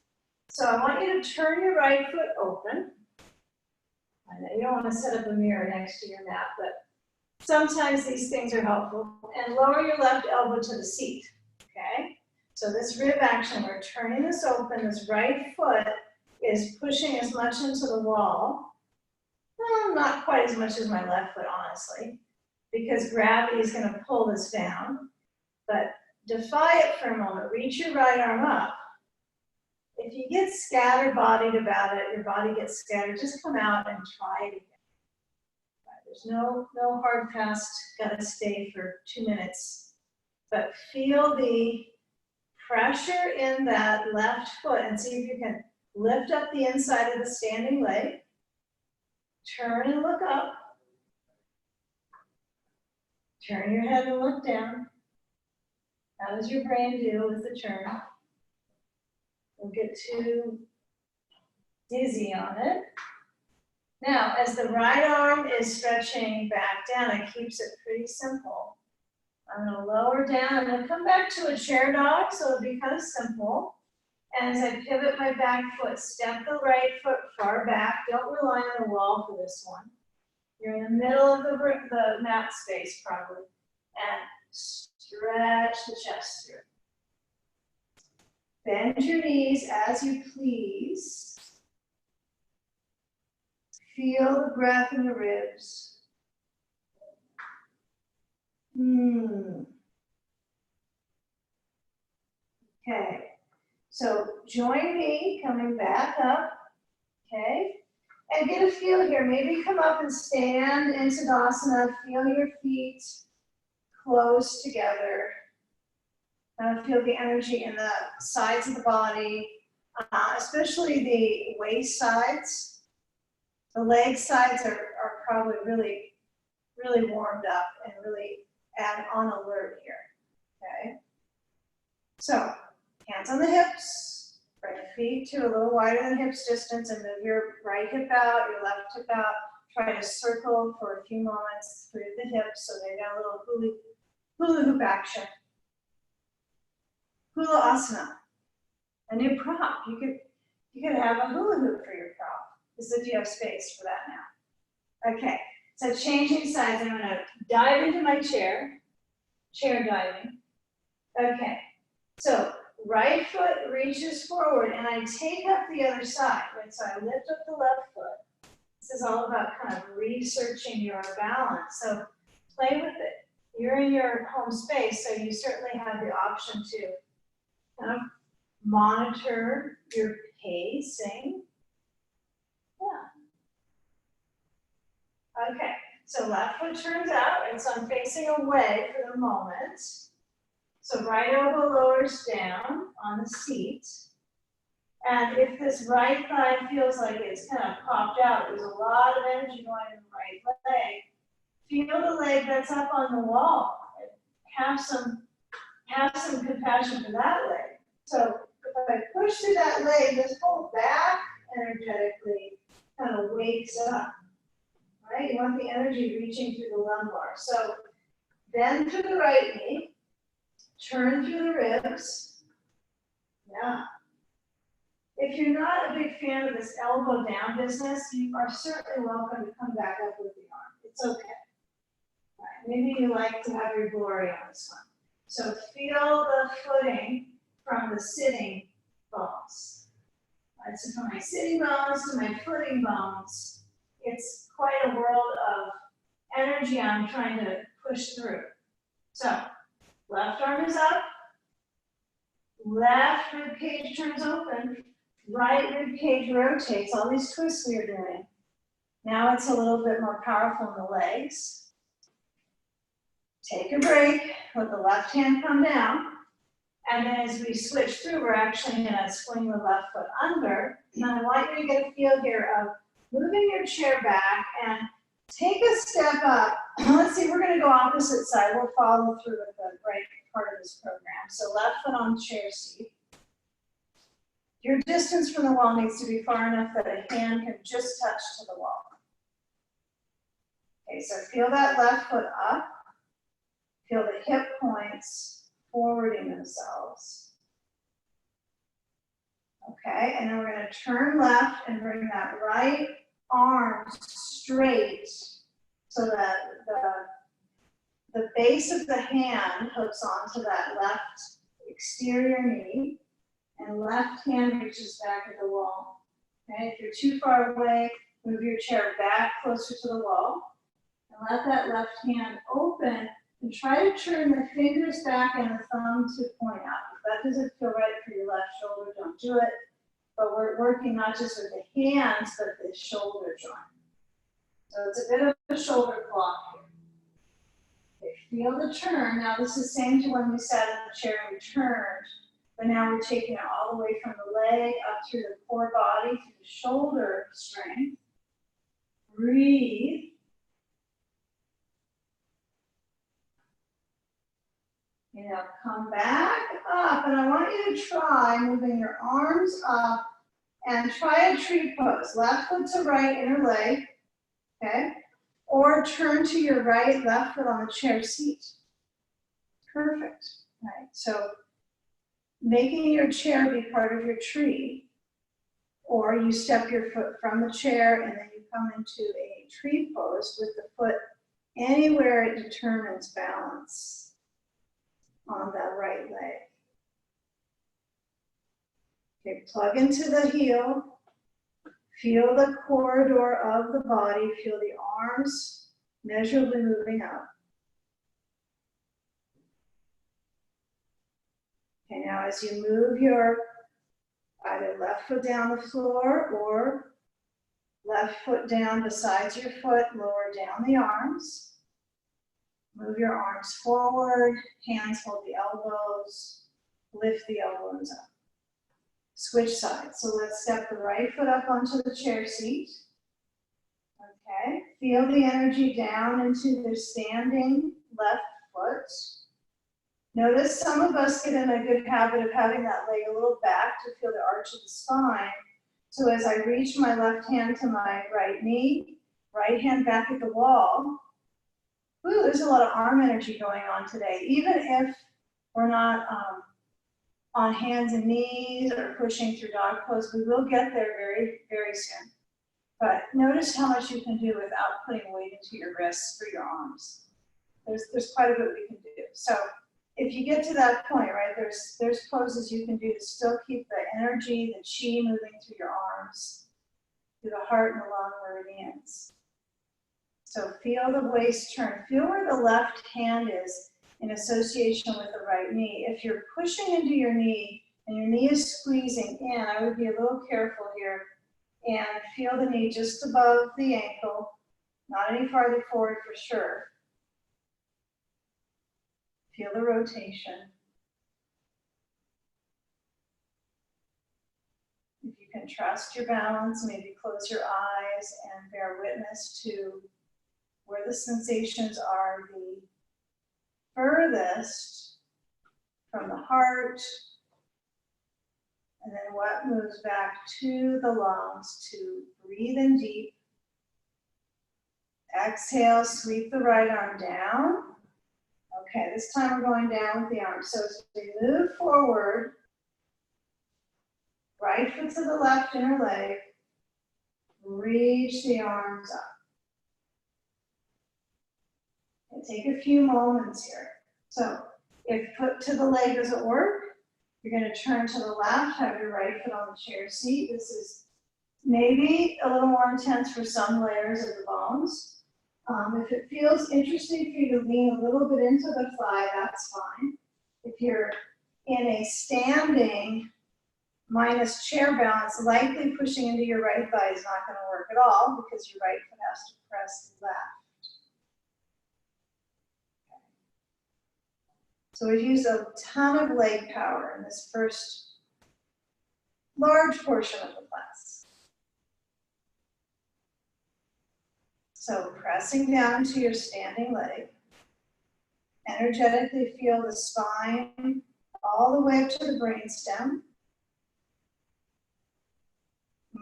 So I want you to turn your right foot open. I know you don't want to set up a mirror next to your mat, but sometimes these things are helpful. And lower your left elbow to the seat, okay? So this rib action, we're turning this open. This right foot is pushing as much into the wall. Well, not quite as much as my left foot, honestly, because gravity is going to pull this down. But defy it for a moment. Reach your right arm up. If you get scattered-bodied about it, your body gets scattered, just come out and try it again. There's no hard fast, gotta stay for 2 minutes. But feel the pressure in that left foot and see if you can lift up the inside of the standing leg. Turn and look up. Turn your head and look down. How does your brain do with the turn? Don't get too dizzy on it. Now, as the right arm is stretching back down, it keeps it pretty simple. I'm going to lower down. I'm going to come back to a chair dog, so it'll be kind of simple. And as I pivot my back foot, step the right foot far back. Don't rely on the wall for this one. You're in the middle of the mat space, probably. And stretch the chest through. Bend your knees as you please. Feel the breath in the ribs. Okay, so join me coming back up, okay? And get a feel here. Maybe come up and stand in Tadasana. Feel your feet close together. Feel the energy in the sides of the body, especially the waist sides. The leg sides are probably really, really warmed up and really on alert here, okay? So, hands on the hips, bring the feet to a little wider than hips distance and move your right hip out, your left hip out. Try to circle for a few moments through the hips so they got a little hula hoop action. Hula asana, a new prop. You could have a hula hoop for your prop. Just if you have space for that now. Okay, so changing sides. I'm going to dive into my chair diving. Okay, so right foot reaches forward and I take up the other side, right? So I lift up the left foot. This is all about kind of researching your balance. So play with it. You're in your home space, so you certainly have the option to kind of monitor your pacing. Yeah. Okay, so left foot turns out, and so I'm facing away for the moment. So right elbow lowers down on the seat. And if this right thigh feels like it's kind of popped out, there's a lot of energy going in the right leg, feel the leg that's up on the wall. Have some compassion for that leg. So if I push through that leg, this whole back energetically kind of wakes up, right? You want the energy reaching through the lumbar. So bend through the right knee, turn through the ribs. Yeah. If you're not a big fan of this elbow down business, you are certainly welcome to come back up with the arm. It's okay. Right. Maybe you like to have your glory on this one. So feel the footing from the sitting bones. Right, so from my sitting bones to my footing bones, it's quite a world of energy I'm trying to push through. So left arm is up, left rib cage turns open, right rib cage rotates, all these twists we are doing. Now it's a little bit more powerful in the legs. Take a break, let the left hand come down, and then as we switch through, we're actually going to swing the left foot under. And I want you to get a feel here of moving your chair back and take a step up. Let's see, we're going to go opposite side. We'll follow through with the right part of this program. So left foot on chair seat. Your distance from the wall needs to be far enough that a hand can just touch to the wall. Okay, so feel that left foot up. Feel the hip points forwarding themselves. Okay, and then we're going to turn left and bring that right arm straight so that the base of the hand hooks onto that left exterior knee and left hand reaches back to the wall. Okay, if you're too far away, move your chair back closer to the wall and let that left hand open. And try to turn the fingers back and the thumb to point out. If that doesn't feel right for your left shoulder, don't do it. But we're working not just with the hands, but the shoulder joint. So it's a bit of a shoulder block here. Okay, feel the turn. Now this is the same to when we sat in the chair and we turned, but now we're taking it all the way from the leg up through the core body, through the shoulder strength. Breathe. You know, come back up, and I want you to try moving your arms up and try a tree pose. Left foot to right, inner leg, okay? Or turn to your right, left foot on the chair seat. Perfect, right? So making your chair be part of your tree, or you step your foot from the chair and then you come into a tree pose with the foot anywhere it determines balance on that right leg. Okay, plug into the heel. Feel the corridor of the body. Feel the arms measurably moving up. Okay, now as you move your either left foot down the floor or left foot down besides your foot, lower down the arms. Move your arms forward, hands hold the elbows, lift the elbows up. Switch sides. So let's step the right foot up onto the chair seat. Okay, feel the energy down into the standing left foot. Notice some of us get in a good habit of having that leg a little back to feel the arch of the spine. So as I reach my left hand to my right knee, right hand back at the wall, ooh, there's a lot of arm energy going on today. Even if we're not on hands and knees or pushing through dog pose, we will get there very, very soon. But notice how much you can do without putting weight into your wrists for your arms. There's quite a bit we can do. So if you get to that point, right, there's poses you can do to still keep the energy, the chi moving through your arms, through the heart and the lung meridians. So feel the waist turn. Feel where the left hand is in association with the right knee. If you're pushing into your knee and your knee is squeezing in, I would be a little careful here and feel the knee just above the ankle, not any farther forward for sure. Feel the rotation. can trust your balance, maybe close your eyes and bear witness to where the sensations are the furthest from the heart, and then what moves back to the lungs to breathe in deep. Exhale, sweep the right arm down. Okay, this time we're going down with the arm. So as we move forward, right foot to the left inner leg, reach the arms up. And take a few moments here. So if foot to the leg doesn't work, you're going to turn to the left, have your right foot on the chair seat. This is maybe a little more intense for some layers of the bones. If it feels interesting for you to lean a little bit into the thigh, that's fine. If you're in a standing minus chair balance, likely pushing into your right thigh is not going to work at all because your right foot has to press left. So we've used a ton of leg power in this first large portion of the class. So pressing down to your standing leg, energetically feel the spine all the way up to the brainstem.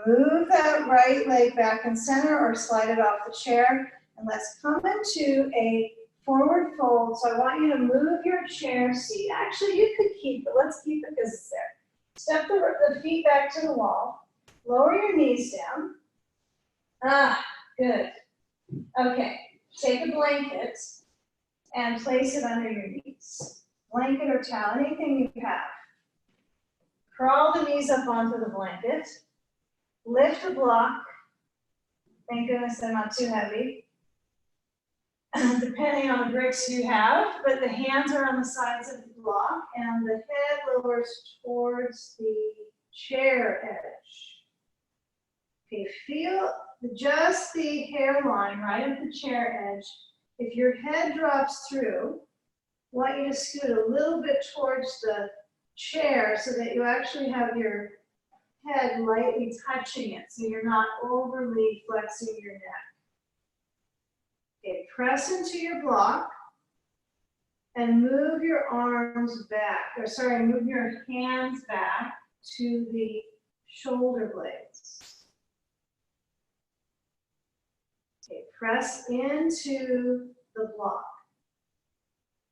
Move that right leg back in center or slide it off the chair, and let's come into a forward fold. So I want you to move your chair seat. Actually, you could keep it. Let's keep it because it's there. Step the feet back to the wall. Lower your knees down. Ah, good. Okay, take a blanket and place it under your knees. Blanket or towel, anything you have. Crawl the knees up onto the blanket. Lift the block. Thank goodness they're not too heavy. Depending on the bricks you have, but the hands are on the sides of the block and the head lowers towards the chair edge. Okay, feel just the hairline right at the chair edge. If your head drops through, I want you to scoot a little bit towards the chair so that you actually have your head lightly touching it, so you're not overly flexing your neck. Okay, press into your block and move your arms back, move your hands back to the shoulder blades. Okay, press into the block.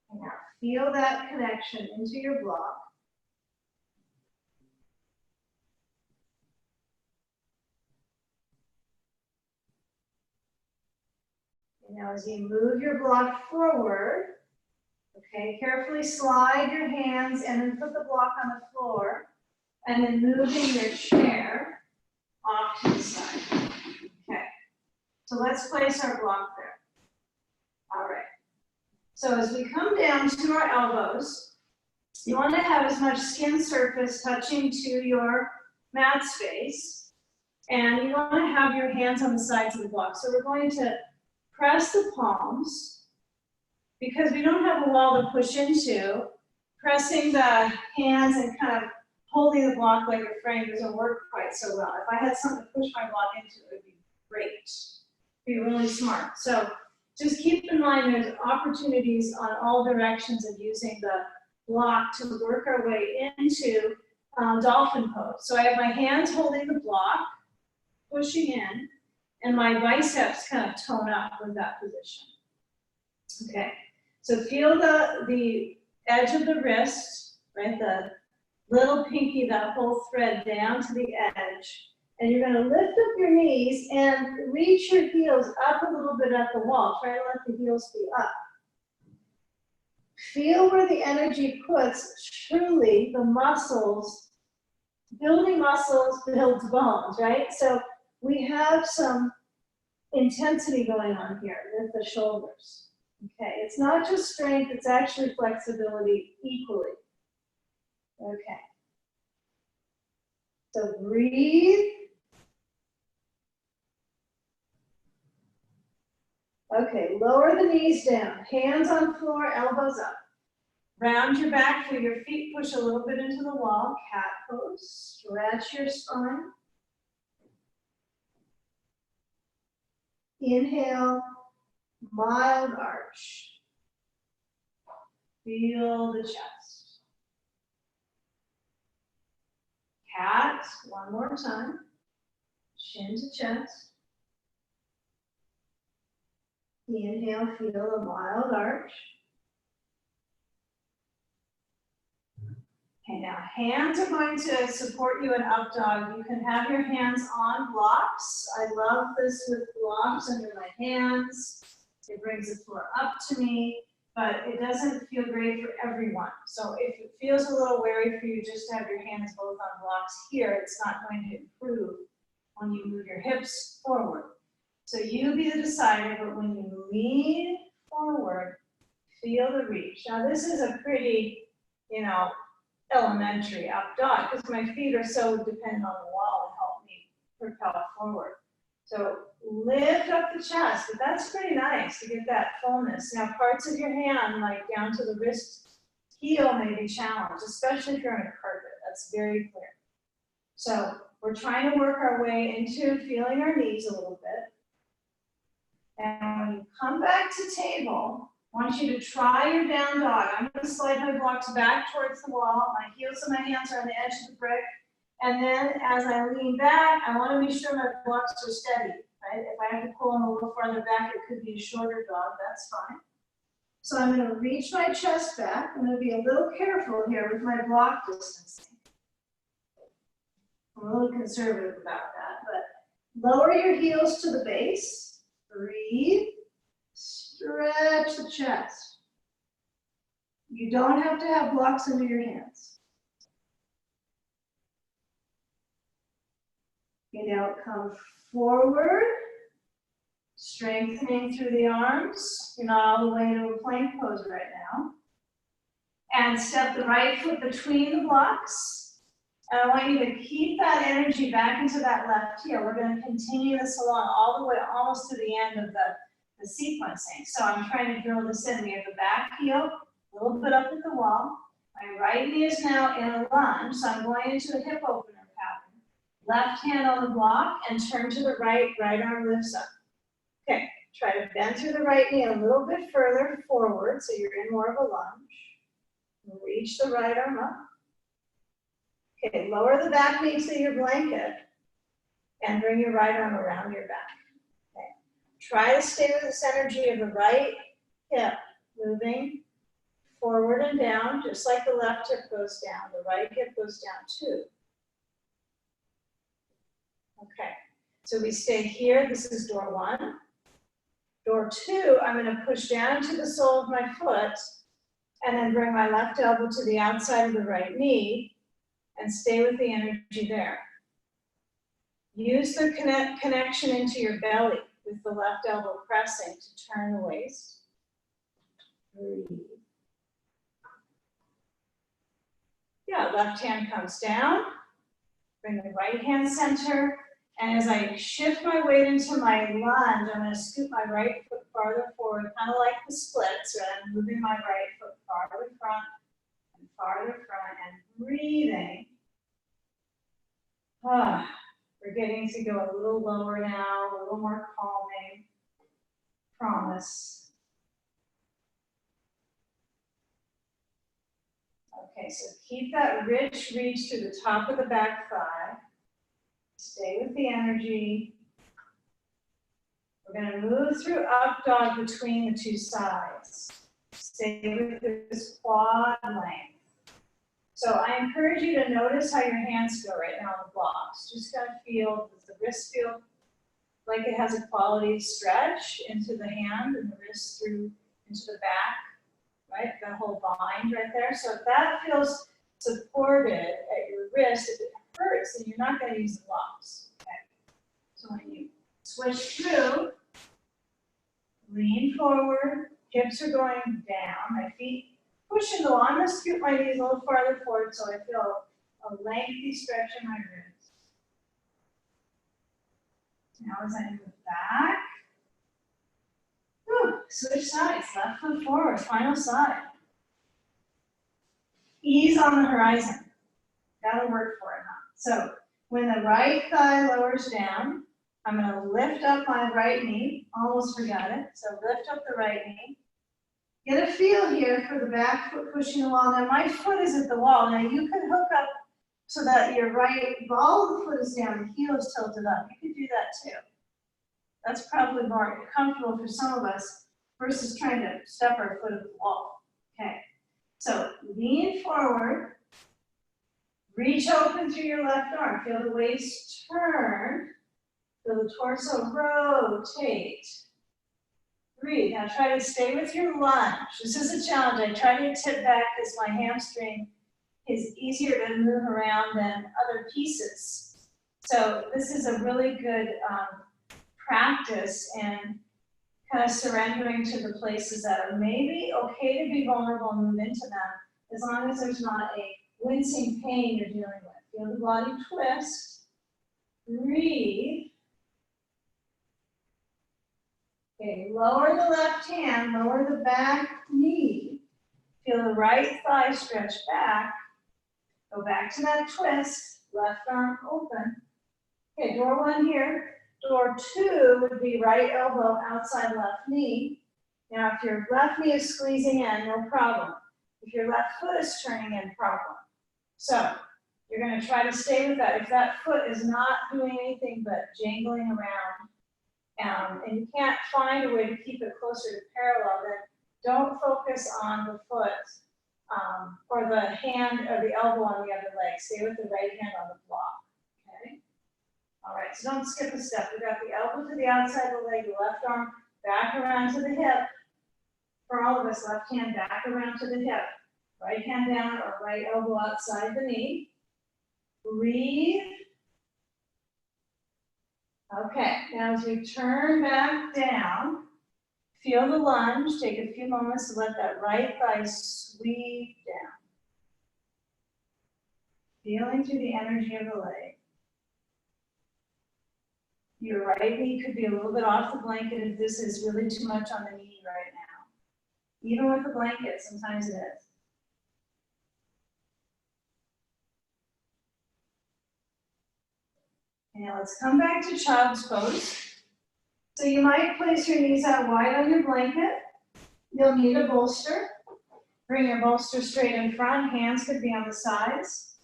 And now feel that connection into your block. And now as you move your block forward, okay, carefully slide your hands and then put the block on the floor and then moving your chair off to the side. Okay, so let's place our block there. All right, so as we come down to our elbows, you want to have as much skin surface touching to your mat space, and you want to have your hands on the sides of the block. So we're going to press the palms, because we don't have a wall to push into. Pressing the hands and kind of holding the block like a frame doesn't work quite so well. If I had something to push my block into, it would be great. Be really smart. So just keep in mind there's opportunities on all directions of using the block to work our way into dolphin pose. So I have my hands holding the block, pushing in, and my biceps kind of tone up with that position. Okay, so feel the edge of the wrist, right, the little pinky, that whole thread down to the edge. And you're going to lift up your knees and reach your heels up a little bit at the wall. Try to let the heels be up. Feel where the energy puts truly the muscles. Building muscles builds bones, right? So we have some intensity going on here with the shoulders. Okay, it's not just strength, it's actually flexibility equally. Okay. So breathe. Okay, lower the knees down, hands on floor, elbows up. Round your back, feel your feet push a little bit into the wall, cat pose, stretch your spine. Inhale, mild arch. Feel the chest. Cat, one more time. Chin to chest. Inhale, feel a mild arch. Okay, now hands are going to support you in up dog. You can have your hands on blocks. I love this with blocks under my hands. It brings the floor up to me, but it doesn't feel great for everyone. So if it feels a little wary for you just to have your hands both on blocks here, it's not going to improve when you move your hips forward. So you be the decider, but when you lean forward, feel the reach. Now this is a pretty, elementary up dog because my feet are so dependent on the wall to help me propel forward. So lift up the chest, but that's pretty nice to get that fullness. Now parts of your hand, like down to the wrist heel, may be challenged, especially if you're on a carpet. That's very clear. So we're trying to work our way into feeling our knees a little bit. And when you come back to table, I want you to try your down dog. I'm going to slide my blocks back towards the wall. My heels and my hands are on the edge of the brick. And then as I lean back, I want to be sure my blocks are steady. Right? If I have to pull them a little farther back, it could be a shorter dog. That's fine. So I'm going to reach my chest back. I'm going to be a little careful here with my block distancing. I'm a little conservative about that. But lower your heels to the base. Breathe. Stretch the chest. You don't have to have blocks under your hands. Okay, now come forward, strengthening through the arms. You're not all the way to a plank pose right now. And step the right foot between the blocks. And I want you to keep that energy back into that left heel. We're going to continue this along all the way almost to the end of the sequencing. So I'm trying to drill this in. We have the back heel, a little bit up at the wall. My right knee is now in a lunge, so I'm going into a hip opener pattern. Left hand on the block and turn to the right, right arm lifts up. Okay, try to bend through the right knee a little bit further forward so you're in more of a lunge. Reach the right arm up. Okay, lower the back knee to your blanket and bring your right arm around your back. Try to stay with this energy of the right hip moving forward and down, just like the left hip goes down. The right hip goes down too. Okay, so we stay here. This is door one. Door two, I'm going to push down to the sole of my foot and then bring my left elbow to the outside of the right knee and stay with the energy there. Use the connection into your belly with the left elbow pressing to turn the waist. Breathe. Yeah, left hand comes down. Bring the right hand center. And as I shift my weight into my lunge, I'm going to scoot my right foot farther forward, kind of like the splits, where I'm moving my right foot farther front and farther front and breathing. We're getting to go a little lower now, a little more calming. Promise. Okay, so keep that rich reach to the top of the back thigh. Stay with the energy. We're going to move through up dog between the two sides. Stay with this quad length. So I encourage you to notice how your hands feel right now on the blocks. Just kind of feel, does the wrist feel like it has a quality stretch into the hand and the wrist through into the back, right? That whole bind right there. So if that feels supported at your wrist, if it hurts, then you're not going to use the blocks. Okay? So when you switch through, lean forward, hips are going down, my feet pushing the wall. I'm going to scoot my knees a little farther forward so I feel a lengthy stretch in my ribs. Now as I move back, switch sides, left foot forward, final side. Ease on the horizon. That'll work for it, huh? So when the right thigh lowers down, I'm going to lift up my right knee. Almost forgot it. So lift up the right knee. Get a feel here for the back foot pushing the wall. Now my foot is at the wall. Now you could hook up so that your right ball of the foot is down, the heel is tilted up. You could do that too. That's probably more comfortable for some of us versus trying to step our foot at the wall. Okay, so lean forward. Reach open through your left arm. Feel the waist turn. Feel the torso rotate. Breathe. Now try to stay with your lunge. This is a challenge. I try to tip back because my hamstring is easier to move around than other pieces. So this is a really good practice in kind of surrendering to the places that are maybe okay to be vulnerable and move into them, as long as there's not a wincing pain you're dealing with. Feel the body twist. Breathe. Okay, lower the left hand, lower the back knee. Feel the right thigh stretch back. Go back to that twist, left arm open. Okay, door one here. Door two would be right elbow outside left knee. Now, if your left knee is squeezing in, no problem. If your left foot is turning in, problem. So, you're going to try to stay with that. If that foot is not doing anything but jangling around, and you can't find a way to keep it closer to parallel, then don't focus on the foot or the hand or the elbow on the other leg. Stay with the right hand on the block. Okay? All right, so don't skip a step. We've got the elbow to the outside of the leg, the left arm back around to the hip. For all of us, left hand back around to the hip. Right hand down or right elbow outside the knee. Breathe. Okay, now as we turn back down, feel the lunge. Take a few moments to let that right thigh sweep down. Feeling through the energy of the leg. Your right knee could be a little bit off the blanket if this is really too much on the knee right now. Even with the blanket, sometimes it is. Now let's come back to child's pose. So you might place your knees out wide on your blanket. You'll need a bolster. Bring your bolster straight in front. Hands could be on the sides.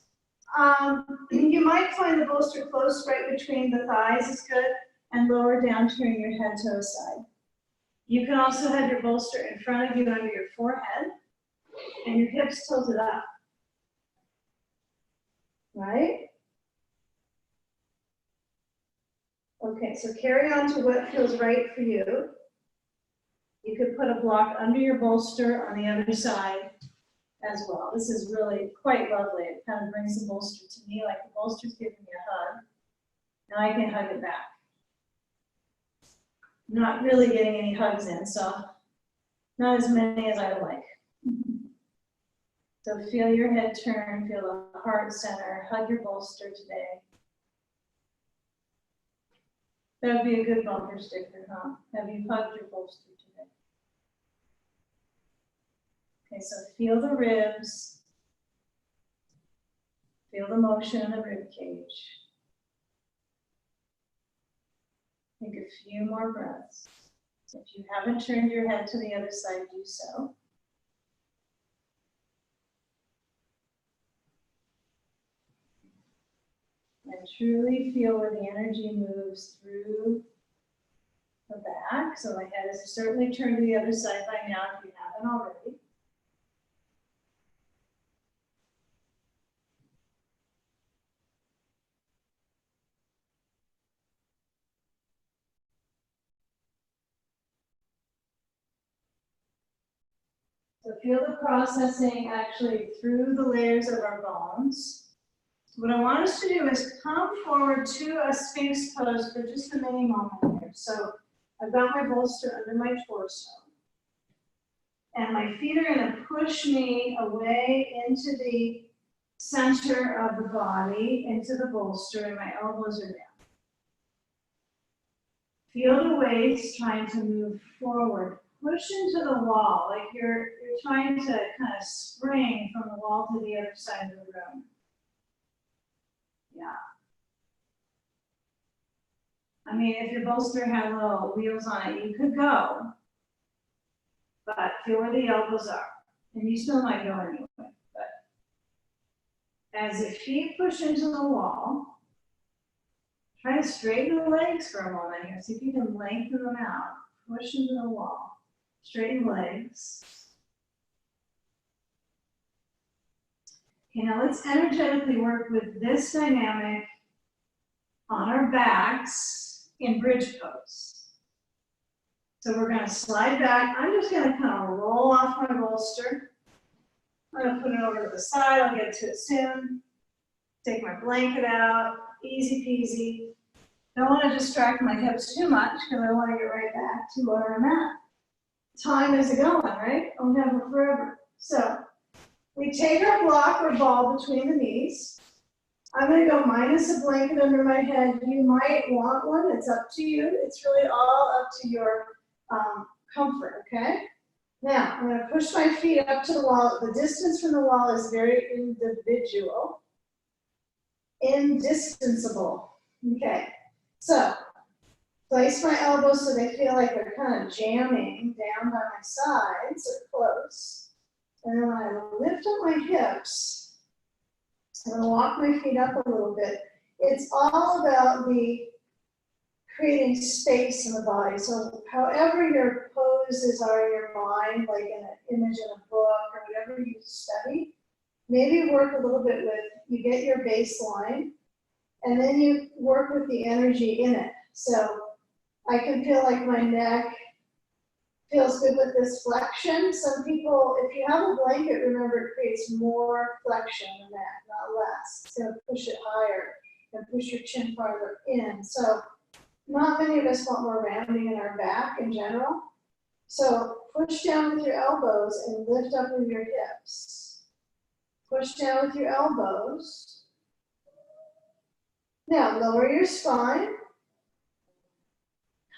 You might find the bolster close right between the thighs is good, and lower down to your head to the side. You can also have your bolster in front of you under your forehead, and your hips tilted up. Right? Okay, so carry on to what feels right for you. You could put a block under your bolster on the other side as well. This is really quite lovely. It kind of brings the bolster to me like the bolster's giving me a hug. Now I can hug it back. I'm not really getting any hugs in, so not as many as I would like. So feel your head turn, feel the heart center, hug your bolster today. That would be a good bumper sticker, huh? Have you hugged your bolster today? Okay, so feel the ribs. Feel the motion in the rib cage. Take a few more breaths. If you haven't turned your head to the other side, do so. And truly feel where the energy moves through the back. So my head is certainly turned to the other side by now if you haven't already. So feel the processing actually through the layers of our bones. What I want us to do is come forward to a Sphinx pose for just a mini moment here. So I've got my bolster under my torso. And my feet are going to push me away into the center of the body, into the bolster, and my elbows are down. Feel the waist trying to move forward. Push into the wall, like you're trying to kind of spring from the wall to the other side of the room. Yeah. I mean, if your bolster had little wheels on it, you could go, but feel where the elbows are. And you still might go anyway, but as your feet push into the wall, try to straighten the legs for a moment here. See if you can lengthen them out. Push into the wall. Straighten legs. Okay, now let's energetically work with this dynamic on our backs in bridge pose. So we're going to slide back. I'm just going to kind of roll off my bolster. I'm going to put it over to the side. I'll get to it soon. Take my blanket out. Easy peasy. Don't want to distract my hips too much because I want to get right back to where I'm at. Time is going, right? I'll have it forever. So we take our block or ball between the knees. I'm going to go minus a blanket under my head. You might want one. It's up to you. It's really all up to your comfort, okay? Now, I'm going to push my feet up to the wall. The distance from the wall is very individual. Indistanceable. Okay. So, place my elbows so they feel like they're kind of jamming down by my sides or close. And then when I lift up my hips, I'm going to walk my feet up a little bit. It's all about the creating space in the body. So however your poses are in your mind, like in an image in a book or whatever you study, maybe work a little bit with, you get your baseline, and then you work with the energy in it. So I can feel like my neck feels good with this flexion. Some people, if you have a blanket, remember it creates more flexion than that, not less. It's going to push it higher and push your chin farther in. So not many of us want more rounding in our back in general. So push down with your elbows and lift up with your hips. Push down with your elbows. Now lower your spine.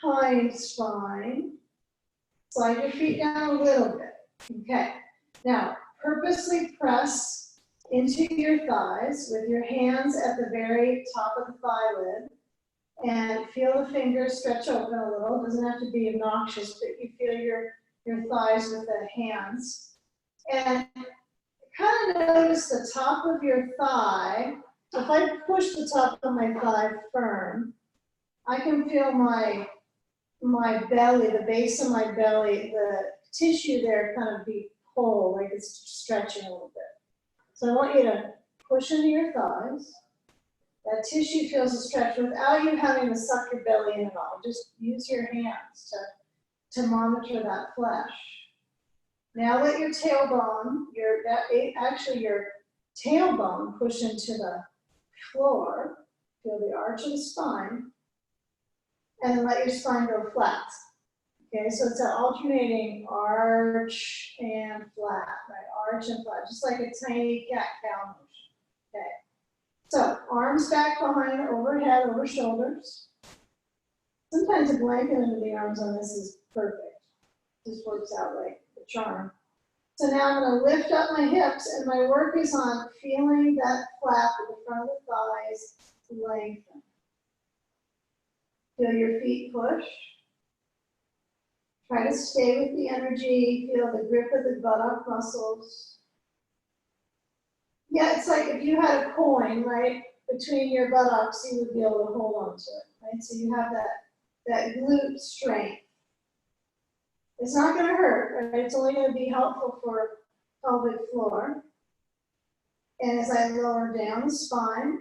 Hind spine. Slide your feet down a little bit. Okay. Now purposely press into your thighs with your hands at the very top of the thigh lid. And feel the fingers stretch open a little. It doesn't have to be obnoxious, but you feel your thighs with the hands. And kind of notice the top of your thigh. If I push the top of my thigh firm, I can feel my belly, the base of my belly, the tissue there kind of be pulled, like it's stretching a little bit. So I want you to push into your thighs. That tissue feels a stretch without you having to suck your belly in at all. Just use your hands to monitor that flesh. Now let your tailbone, your tailbone push into the floor. Feel the arch of the spine. And then let your spine go flat. Okay, so it's an alternating arch and flat, right? Arch and flat, just like a tiny cat-cow motion. Okay. So, arms back behind, overhead, over shoulders. Sometimes a blanket under the arms on this is perfect. Just works out like the charm. So now I'm going to lift up my hips, and my work is on feeling that flap at the front of the thighs lengthen. Feel your feet push. Try to stay with the energy. Feel the grip of the buttock muscles. Yeah, it's like if you had a coin, right, between your buttocks, you would be able to hold on to it, right? So you have that glute strength. It's not going to hurt, right? It's only going to be helpful for pelvic floor. And as I lower down the spine,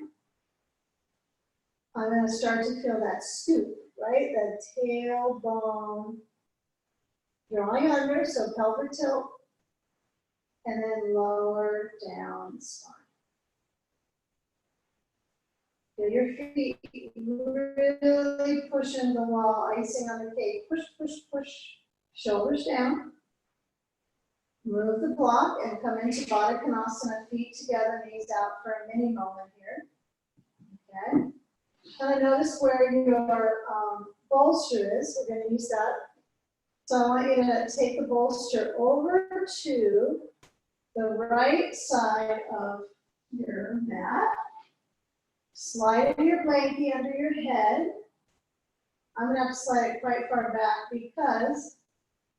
I'm going to start to feel that scoop, right? That tailbone drawing under, so pelvic tilt. And then lower down the spine. Feel your feet really push into the wall, icing on the cake. Push, push, push. Shoulders down. Move the block and come into Baddha Konasana, feet together, knees out for a mini moment here. Okay. Kind of notice where your bolster is. We're going to use that. So I want you to take the bolster over to the right side of your mat. Slide your blankie under your head. I'm gonna have to slide it quite far back because,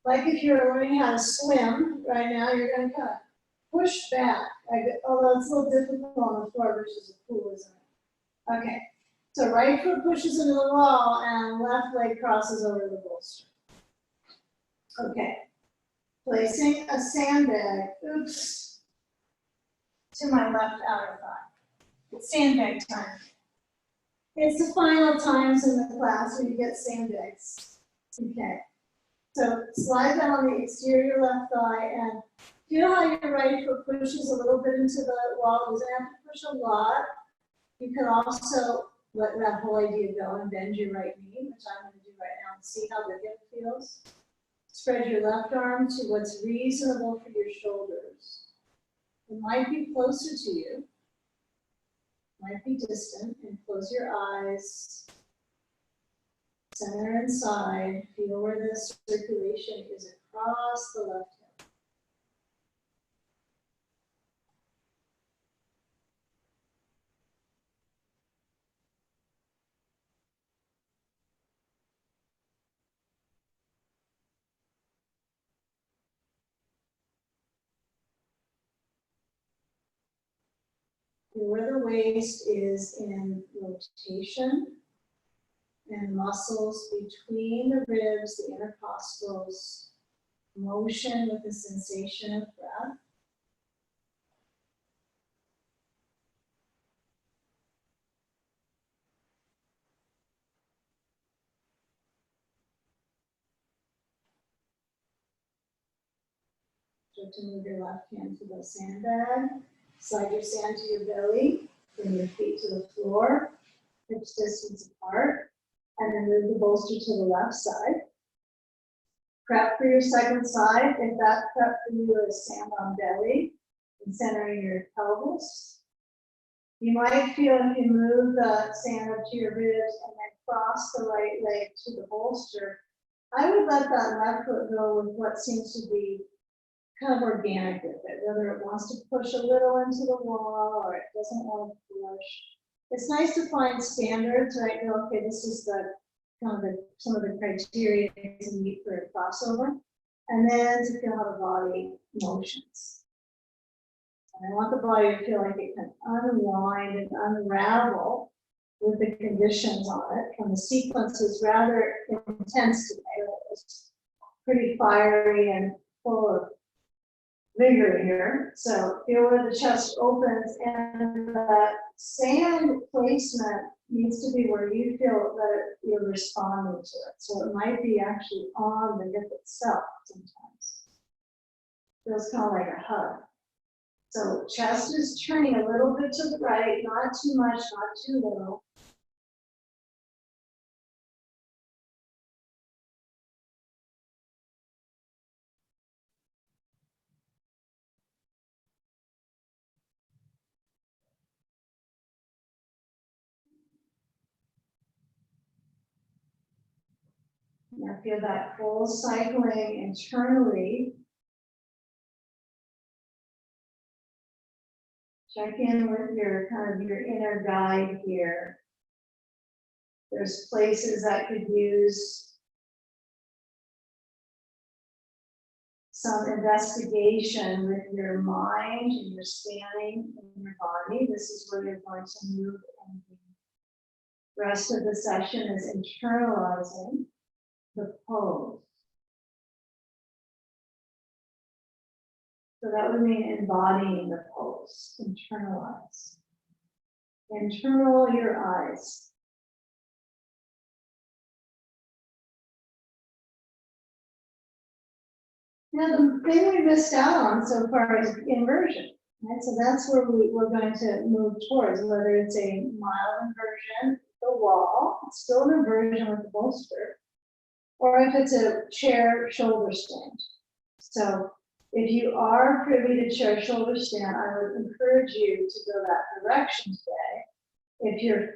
like if you're learning how to swim right now, you're gonna kind of push back. Although it's a little difficult on the floor versus a pool, isn't it? Okay, so right foot pushes into the wall and left leg crosses over the bolster. Okay, placing a sandbag, oops, to my left outer thigh. It's sandbag time. It's the final times in the class where you get sandbags. Okay, so slide down the exterior left thigh and feel how your right foot pushes a little bit into the wall. It doesn't have to push a lot. You can also let that whole idea go and bend your right knee, which I'm going to do right now, and see how the hip feels. Spread your left arm to what's reasonable for your shoulders. It might be closer to you, might be distant, and close your eyes. Center inside, feel where the circulation is across the left hip. Feel where the waist is in rotation and muscles between the ribs, the intercostals, motion with the sensation of breath. Start to move your left hand to the sandbag. Slide your sand to your belly. Bring your feet to the floor, hips distance apart, and then move the bolster to the left side. Prep for your second side. If that prep for you is sand on belly and centering your pelvis, you might feel if you move the sand up to your ribs and then cross the right leg to the bolster, I would let that left foot go with what seems to be kind of organic with it, whether it wants to push a little into the wall or it doesn't want to push. It's nice to find standards, right? Go, okay, this is the kind of some of the criteria to meet for a crossover, and then to feel how the body motions. And I want the body to feel like it can unwind and unravel with the conditions on it. And the sequence is rather intense today. It was pretty fiery and full of vigor here. So feel where the chest opens, and the sand placement needs to be where you feel that you're responding to it. So it might be actually on the hip itself sometimes. Feels kind of like a hug. So chest is turning a little bit to the right, not too much, not too little. Now feel that full cycling internally. Check in with your kind of your inner guide here. There's places that could use some investigation with your mind and your scanning in your body. This is where you're going to move, and the rest of the session is internalizing the pose. So that would mean embodying the pose, internalize. Internal your eyes. Now the thing we missed out on so far is inversion, right? So that's where we're going to move towards, whether it's a mild inversion, the wall, it's still an inversion with the bolster, or if it's a chair shoulder stand. So if you are privy to chair shoulder stand, I would encourage you to go that direction today. If you're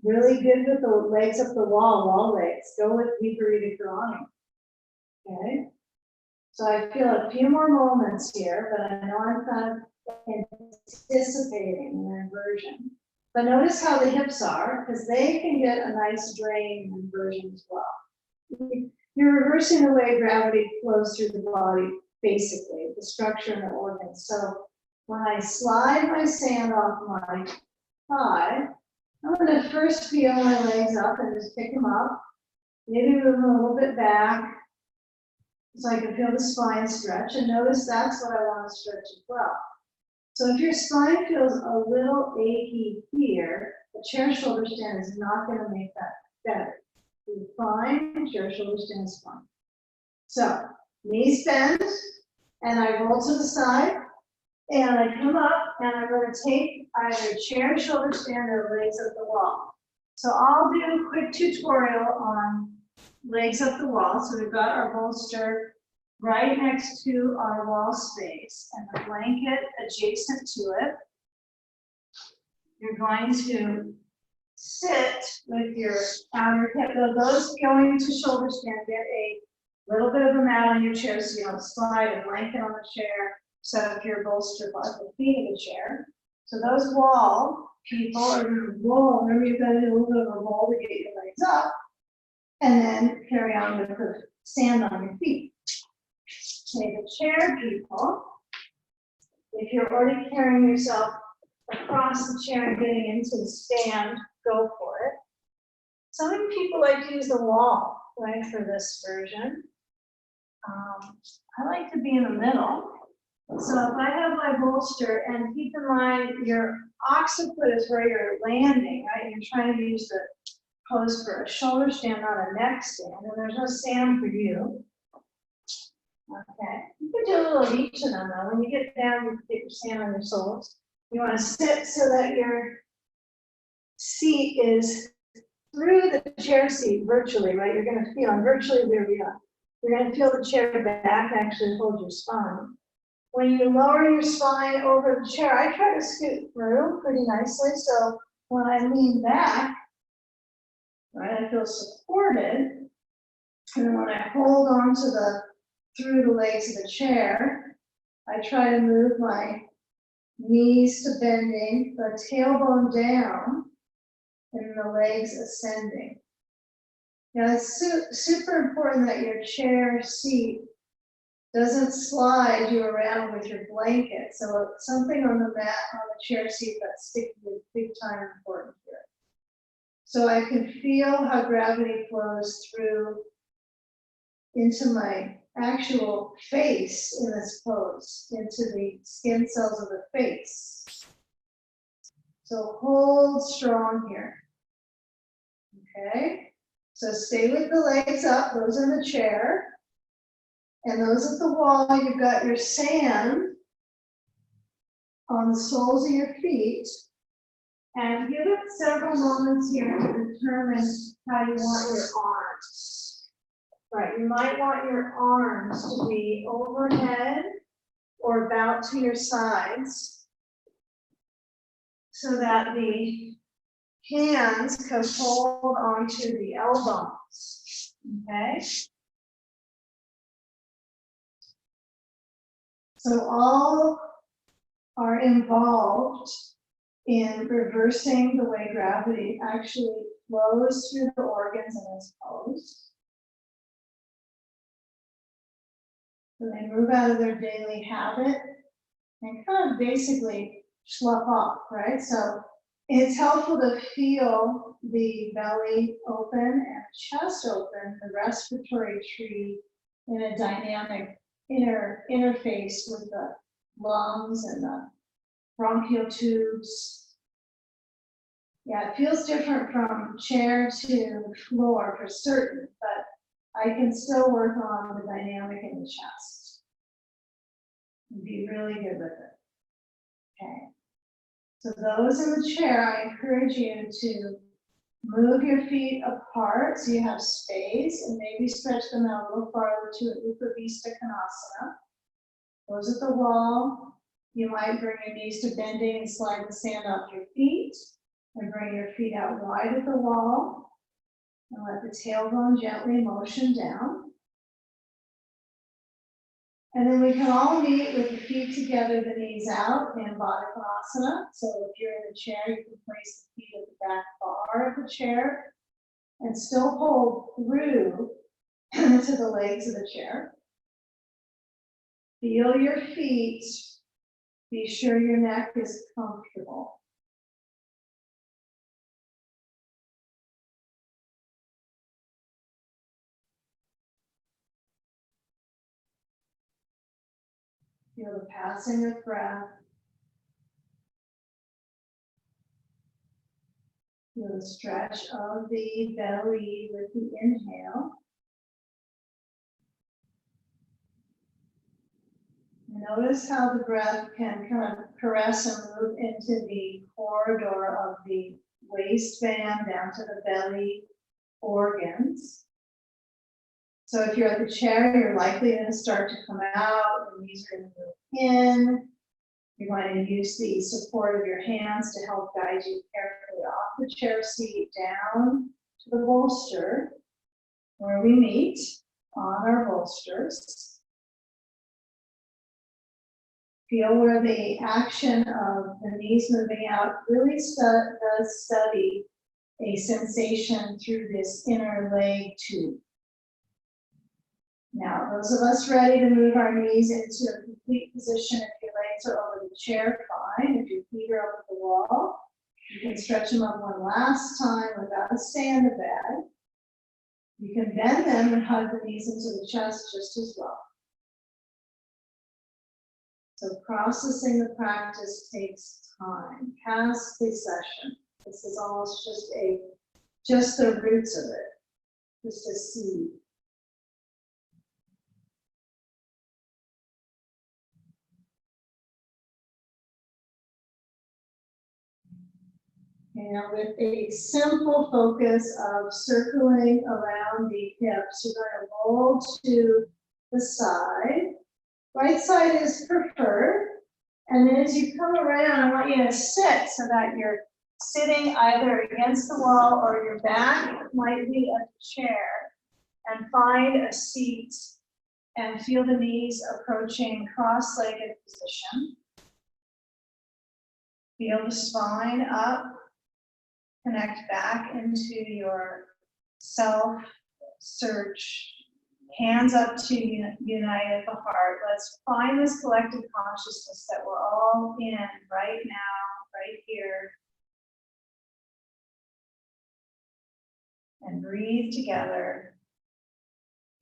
really good with the legs up the wall legs, go with Viparita Karani. Okay? So I feel a few more moments here, but I know I'm kind of anticipating an inversion. But notice how the hips are, because they can get a nice drain inversion as well. You're reversing the way gravity flows through the body, basically, the structure and the organs. So when I slide my sand off my thigh, I'm going to first feel my legs up and just pick them up. Maybe move them a little bit back so I can feel the spine stretch. And notice that's what I want to stretch as well. So if your spine feels a little achy here, a chair shoulder stand is not going to make that better. You're fine, chair shoulder stand is fine. So knees bend, and I roll to the side, and I come up, and I'm going to take either chair, shoulder stand, or legs up the wall. So I'll do a quick tutorial on legs up the wall. So we've got our bolster right next to our wall space and the blanket adjacent to it. You're going to sit with your outer hip. Those going to shoulder stand, get a little bit of a mat on your chair so you don't slide, a blanket on the chair, set up your bolster by the feet of the chair. So those wall people are going to roll. Remember, you've got to do a little bit of a roll to get your legs up, and then carry on with the sand on your feet. Okay, the chair people, if you're already carrying yourself across the chair and getting into the stand, go for it. Some people like to use the wall, right, for this version. I like to be in the middle. So if I have my bolster, and keep in mind your occiput is where you're landing, right? You're trying to use the pose for a shoulder stand, not a neck stand, and there's no sand for you. Okay, you can do a little of each of them though. When you get down, you get your sand on your soles. You want to sit so that your seat is through the chair seat virtually, right? You're going to feel, and virtually where we are. You're going to feel the chair back actually hold your spine. When you lower your spine over the chair, I try to scoot through pretty nicely. So when I lean back, right, I feel supported. And then when I hold on to through the legs of the chair, I try to move my knees to bending, the tailbone down, and the legs ascending. Now it's super important that your chair seat doesn't slide you around with your blanket. So something on the mat, on the chair seat that's sticky is big time important here. So I can feel how gravity flows through into my actual face in this pose, into the skin cells of the face. So hold strong here. Okay, so stay with the legs up, those in the chair. And those at the wall, you've got your sand on the soles of your feet. And give it several moments here to determine how you want your arms. Right, you might want your arms to be overhead or about to your sides so that the hands can hold onto the elbows. Okay? So all are involved in reversing the way gravity actually flows through the organs in this pose. So they move out of their daily habit and kind of basically slough off, right? So it's helpful to feel the belly open and chest open, the respiratory tree in a dynamic interface with the lungs and the bronchial tubes. Yeah, it feels different from chair to floor for certain, but I can still work on the dynamic in the chest and be really good with it. Okay. So those in the chair, I encourage you to move your feet apart so you have space and maybe stretch them out a little farther to an Upavista Konasana. Those at the wall, you might bring your knees to bending and slide the sand off your feet, and bring your feet out wide at the wall, and let the tailbone gently motion down. And then we can all meet with the feet together, the knees out in Baddha Konasana. So if you're in a chair, you can place the feet at the back bar of the chair and still hold through to the legs of the chair. Feel your feet. Be sure your neck is comfortable. Feel the passing of breath. Feel the stretch of the belly with the inhale. Notice how the breath can kind of caress and move into the corridor of the waistband down to the belly organs. So if you're at the chair, you're likely going to start to come out, the knees are going to move in. You're going to use the support of your hands to help guide you carefully off the chair seat down to the bolster where we meet on our bolsters. Feel where the action of the knees moving out really does study a sensation through this inner leg tube. Now, those of us ready to move our knees into a complete position, if your legs are over the chair, fine. If your feet are over the wall, you can stretch them up one last time without a stay in the bed. You can bend them and hug the knees into the chest just as well. So processing the practice takes time, past the session. This is almost just the roots of it, just a seed. And with a simple focus of circling around the hips, you're going to roll to the side. Right side is preferred. And then as you come around, I want you to sit so that you're sitting either against the wall or your back might be at the chair. And find a seat and feel the knees approaching cross-legged position. Feel the spine up. Connect back into your self-search. Hands up to unite at the heart. Let's find this collective consciousness that we're all in right now, right here. And breathe together.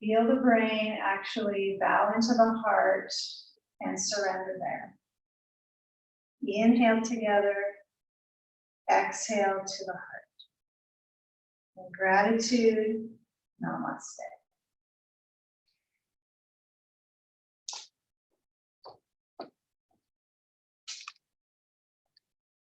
Feel the brain actually bow into the heart and surrender there. Inhale together. Exhale to the heart. In gratitude, namaste.